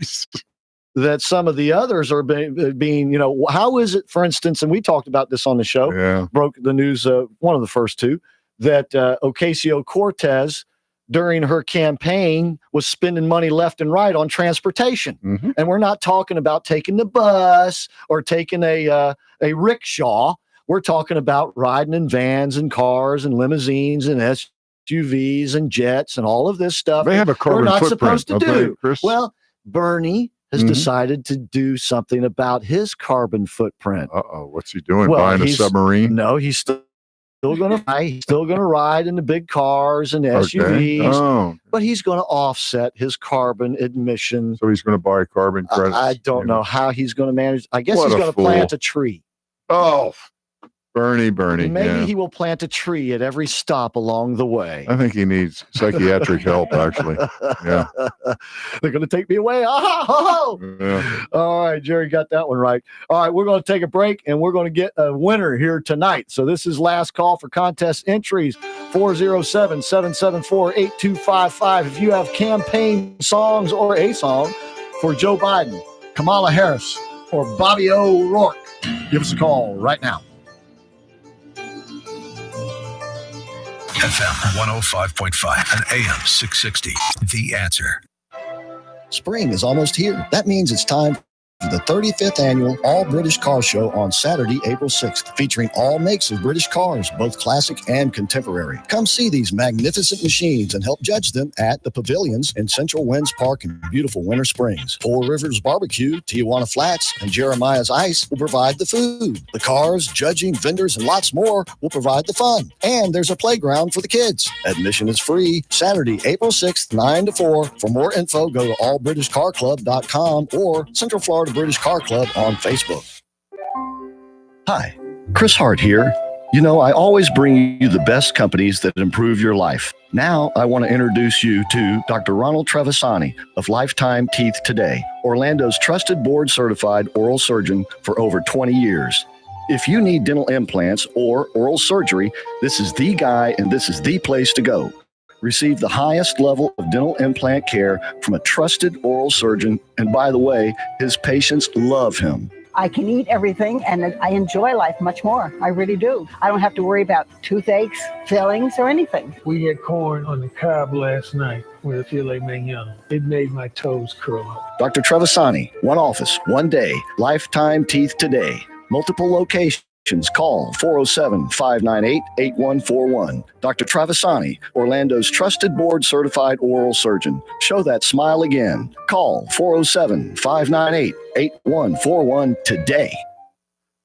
that some of the others are being, how is it, for instance, and we talked about this on the show, broke the news, one of the first two, that Ocasio-Cortez during her campaign was spending money left and right on transportation. And we're not talking about taking the bus or taking a rickshaw. We're talking about riding in vans and cars and limousines and SUVs and jets and all of this stuff. They have a carbon we're not footprint, supposed to do. Chris? Well, Bernie has decided to do something about his carbon footprint. What's he doing? Buying a submarine? No, he's still going to buy. He's still going to ride in the big cars and SUVs, but he's going to offset his carbon emissions. So he's going to buy carbon credits. I don't know how he's going to manage. I guess What he's a going to plant a tree. Oh, Bernie. Maybe he will plant a tree at every stop along the way. I think he needs psychiatric help, actually. Yeah. They're going to take me away. Yeah. All right, Jerry got that one right. All right, we're going to take a break, and we're going to get a winner here tonight. So this is last call for contest entries, 407-774-8255. If you have campaign songs or a song for Joe Biden, Kamala Harris, or Bobby O'Rourke, give us a call right now. FM 105.5 and AM 660. The Answer. Spring is almost here. That means it's time for the 35th annual All British Car Show on Saturday, April 6th, featuring all makes of British cars, both classic and contemporary. Come see these magnificent machines and help judge them at the pavilions in Central Winds Park in beautiful Winter Springs. Four Rivers Barbecue, Tijuana Flats, and Jeremiah's Ice will provide the food. The cars, judging, vendors, and lots more will provide the fun. And there's a playground for the kids. Admission is free. Saturday, April 6th, 9 to 4. For more info, go to allbritishcarclub.com or Central Florida British Car Club on Facebook. Hi, Chris Hart here. I always bring you the best companies that improve your life. Now, I want to introduce you to Dr. Ronald Trevisani of Lifetime Teeth Today, Orlando's trusted board-certified oral surgeon for over 20 years. If you need dental implants or oral surgery, this is the guy and this is the place to go. Receive the highest level of dental implant care from a trusted oral surgeon. And by the way, his patients love him. I can eat everything, and I enjoy life much more. I really do. I don't have to worry about toothaches, fillings, or anything. We had corn on the cob last night with a filet mignon. It made my toes curl up. Dr. Trevisani, one office, one day, lifetime teeth today. Multiple locations. Call 407-598-8141. Dr. Trevisani, Orlando's trusted board-certified oral surgeon. Show that smile again. Call 407-598-8141 today.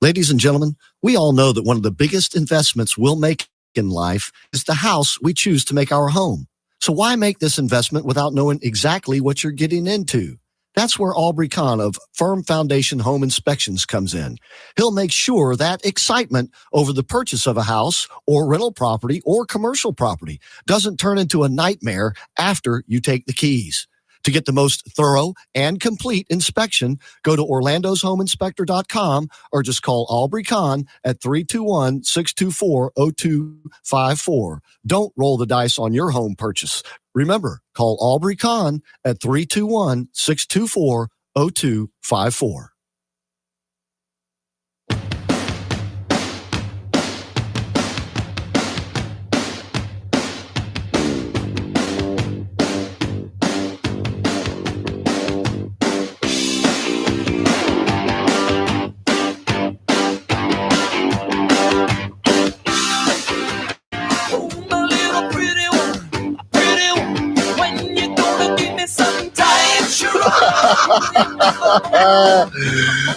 Ladies and gentlemen, we all know that one of the biggest investments we'll make in life is the house we choose to make our home. So why make this investment without knowing exactly what you're getting into? That's where Aubrey Kahn of Firm Foundation Home Inspections comes in. He'll make sure that excitement over the purchase of a house or rental property or commercial property doesn't turn into a nightmare after you take the keys. To get the most thorough and complete inspection, go to orlandoshomeinspector.com or just call Aubrey Kahn at 321-624-0254. Don't roll the dice on your home purchase. Remember, call Aubrey Kahn at 321-624-0254.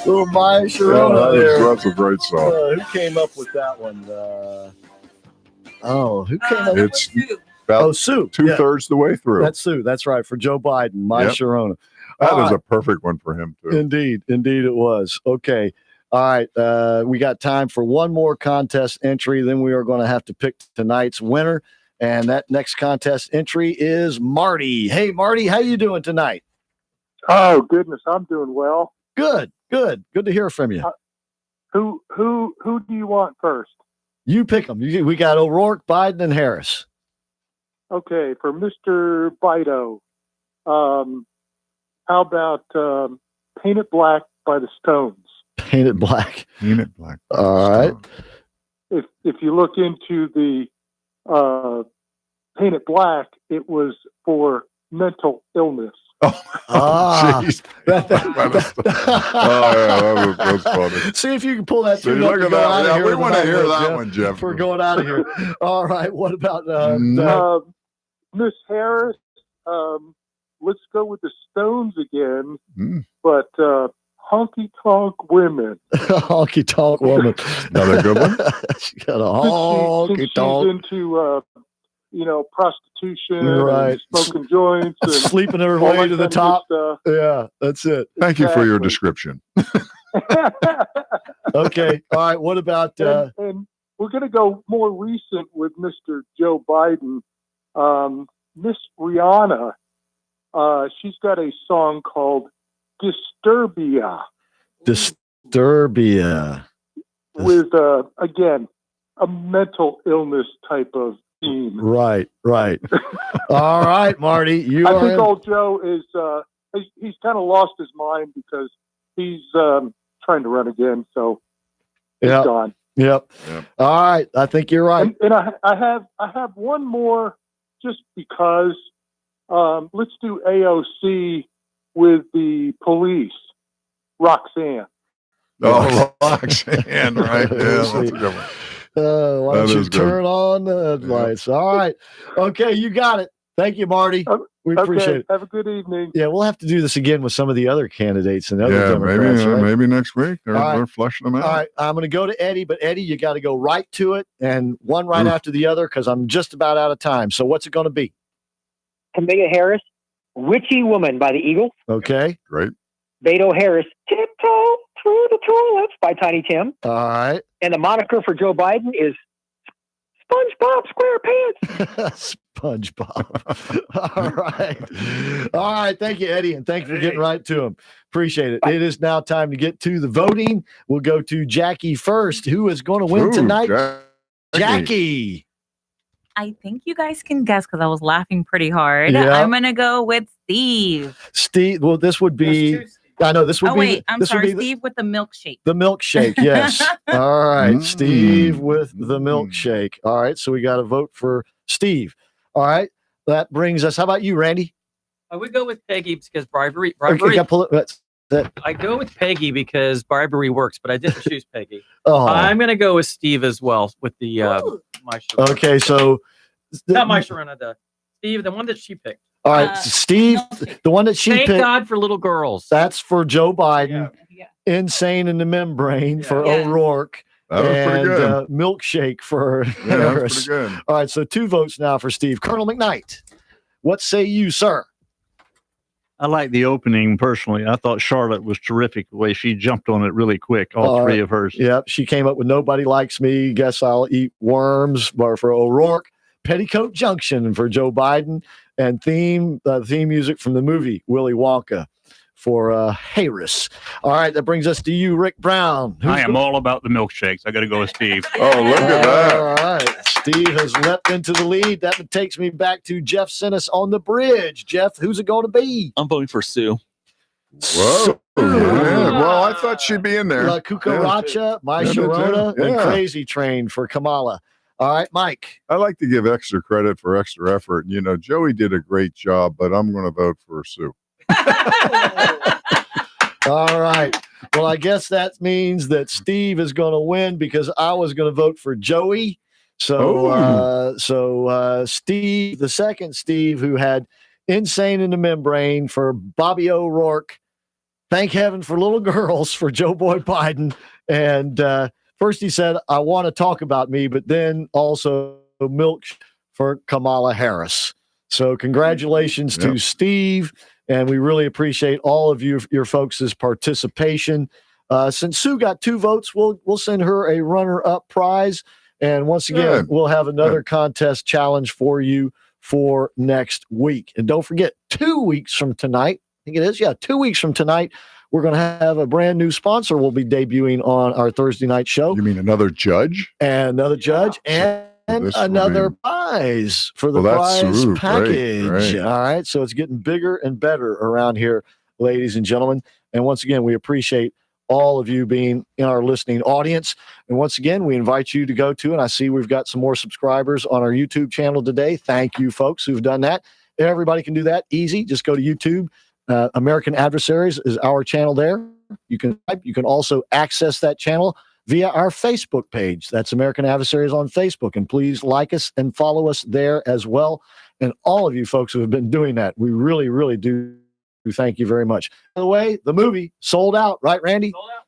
Little Maya Sharona there. That's a great song. Who came up with that one? Who came up with It's about Sue. two-thirds the way through. That's Sue. That's right. For Joe Biden, Maya Sharona. That is a perfect one for him, too. Indeed it was. Okay. All right. We got time for one more contest entry. Then we are going to have to pick tonight's winner. And that next contest entry is Marty. Hey, Marty, how you doing tonight? Oh, goodness, I'm doing well. Good to hear from you. Who do you want first? You pick them. We got O'Rourke, Biden, and Harris. Okay, for Mr. Bido, how about Paint It Black by the Stones? Paint It Black. Paint It Black. All right. If you look into the Paint It Black, it was for mental illness. Jeez. That was funny. See if you can pull that through. Look at that. We want to hear that one, Jeff. We're going out of here. All right. What about Miss Harris? Let's go with the Stones again, but Honky Tonk Women. Honky Tonk Woman. Another good one. She got a honky tonk. She's into prostitution, right? And smoking joints, and sleeping her way to the top. Yeah, that's it. Thank you for your description. Okay. All right. What about? And we're going to go more recent with Mr. Joe Biden. Miss Rihanna. She's got a song called Disturbia. With again a mental illness type of theme. Right. All right, Marty. I think old Joe is he's kind of lost his mind because he's trying to run again. So he's gone. Yep. All right. I think you're right. And I have one more just because. Let's do AOC with the Police. Roxanne. Oh, Roxanne, right? Yeah, that's a good one. Why don't you turn on the lights? All right. Okay, you got it. Thank you, Marty. We appreciate it. Have a good evening. Yeah, we'll have to do this again with some of the other candidates and other Democrats. Maybe next week. They're flushing them out. All right, I'm going to go to Eddie, but Eddie, you got to go right to it and one right after the other because I'm just about out of time. So what's it going to be? Kamala Harris, Witchy Woman by the Eagles. Okay. Great. Beto Harris, Tiptoe Through the Tulips by Tiny Tim. All right. And the moniker for Joe Biden is SpongeBob SquarePants. SpongeBob. All right. Thank you, Eddie. And thank you for getting right to him. Appreciate it. It is now time to get to the voting. We'll go to Jackie first. Who is going to win tonight? Jackie. I think you guys can guess because I was laughing pretty hard. Yeah. I'm going to go with Steve. Steve, well, this would be, I know this would Oh, be, wait. I'm this would sorry. be Steve with the milkshake. the milkshake. Yes. All right. Steve with the milkshake. All right. So we got to vote for Steve. All right. That brings us, how about you, Randy? I would go with Peggy because bribery. Okay, I go with Peggy because bribery works, but I didn't choose Peggy. Oh. I'm going to go with Steve as well with the my Sharona. Okay. So Not my Sharona, Steve, the one that she picked. all right, Steve, the one that she Thank picked. God for little girls. That's for Joe Biden. Insane in the Membrane for O'Rourke. That was pretty good. Milkshake for Yeah, that's Harris. pretty good. All right, so 2 votes now for Steve. Colonel McKnight, what say you, sir? I like the opening personally. I thought Charlotte was terrific the way she jumped on it really quick. All three of hers. Yep, she came up with Nobody Likes Me. Guess I'll Eat Worms for O'Rourke. Petticoat Junction for Joe Biden. And theme music from the movie Willy Wonka for Harris. All right, that brings us to you, Rick Brown. I am all about the milkshakes. I got to go with Steve. Oh, look at that. All right. Steve has leapt into the lead. That takes me back to Jeff Sinnis on the bridge. Jeff, who's it going to be? I'm voting for Sue. Whoa. Yeah. Well, I thought she'd be in there. La Cucaracha, My Yeah, Sharona, and yeah. Crazy Train for Kamala. All right, Mike. I like to give extra credit for extra effort. You know, Joey did a great job, but I'm going to vote for Sue. All right. Well, I guess that means that Steve is going to win because I was going to vote for Joey. So, Steve, the second Steve, who had Insane in the Membrane for Bobby O'Rourke, Thank Heaven for Little Girls for Joe Boy Biden, and first he said, I want to talk about me, but then also Milk for Kamala Harris. So congratulations to Steve, and we really appreciate all of your folks' participation. Since Sue got 2 votes, we'll send her a runner-up prize. And once again, we'll have another contest challenge for you for next week. And don't forget, 2 weeks from tonight, I think it is, 2 weeks from tonight, we're going to have a brand new sponsor we'll be debuting on our Thursday night show. You mean another judge? And another judge and another prize for the prize package. Great. All right. So it's getting bigger and better around here, ladies and gentlemen. And once again, we appreciate all of you being in our listening audience. And once again, we invite you to go to, and I see we've got some more subscribers on our YouTube channel today. Thank you, folks, who've done that. Everybody can do that. Easy. Just go to YouTube. American Adversaries is our channel there. You can also access that channel via our Facebook page. That's American Adversaries on Facebook. And please like us and follow us there as well. And all of you folks who have been doing that, we really, really do thank you very much. By the way, the movie sold out, right, Randy? Sold out.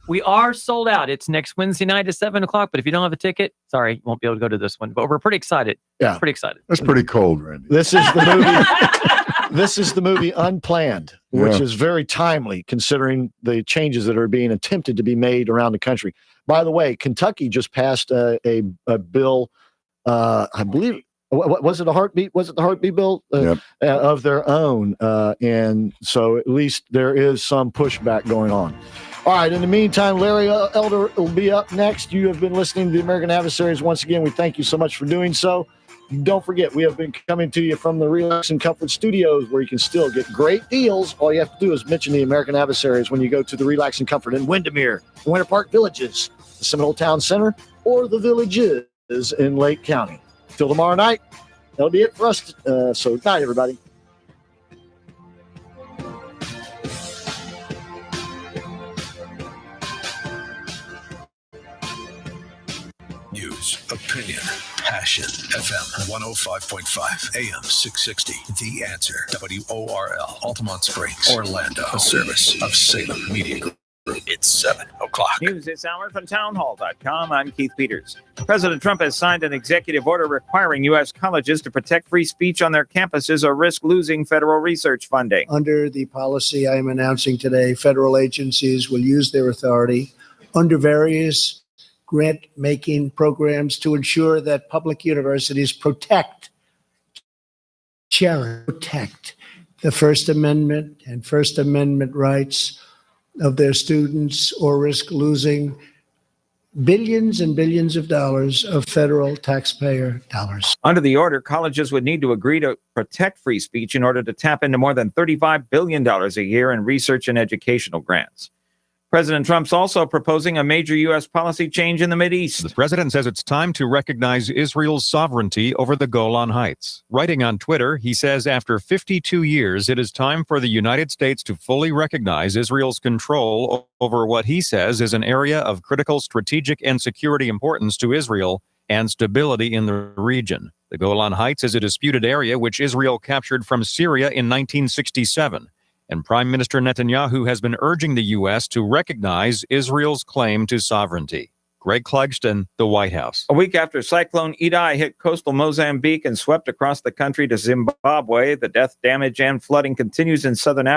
We are sold out. It's next Wednesday night at 7:00. But if you don't have a ticket, sorry, you won't be able to go to this one. But we're pretty excited. Yeah, pretty excited. That's pretty cold, Randy. This is the movie. This is the movie Unplanned, which is very timely considering the changes that are being attempted to be made around the country. By the way, Kentucky just passed a bill. I believe. Was it a heartbeat? Was it the heartbeat bill of their own? And so at least there is some pushback going on. All right. In the meantime, Larry Elder will be up next. You have been listening to the American Adversaries. Once again, we thank you so much for doing so. Don't forget, we have been coming to you from the Relax and Comfort Studios, where you can still get great deals. All you have to do is mention the American Adversaries when you go to the Relax and Comfort in Windermere, Winter Park Villages, the Seminole Town Center, or the Villages in Lake County. Till tomorrow night, that'll be it for us. So, night, everybody. News, opinion, passion. FM 105.5, AM 660. The Answer. WORL. Altamont Springs, Orlando. A service of Salem Media Group. It's 7:00. News this hour from townhall.com. I'm Keith Peters. President Trump has signed an executive order requiring U.S. colleges to protect free speech on their campuses or risk losing federal research funding. Under the policy I am announcing today, federal agencies will use their authority under various grant-making programs to ensure that public universities protect the First Amendment and First Amendment rights of their students or risk losing billions and billions of dollars of federal taxpayer dollars. Under the order, colleges would need to agree to protect free speech in order to tap into more than $35 billion a year in research and educational grants. President Trump's also proposing a major U.S. policy change in the Mideast. The president says it's time to recognize Israel's sovereignty over the Golan Heights. Writing on Twitter, he says after 52 years, it is time for the United States to fully recognize Israel's control over what he says is an area of critical strategic and security importance to Israel and stability in the region. The Golan Heights is a disputed area which Israel captured from Syria in 1967. And Prime Minister Netanyahu has been urging the U.S. to recognize Israel's claim to sovereignty. Greg Clugston, the White House. A week after Cyclone Idai hit coastal Mozambique and swept across the country to Zimbabwe, the death, damage, and flooding continues in southern Africa.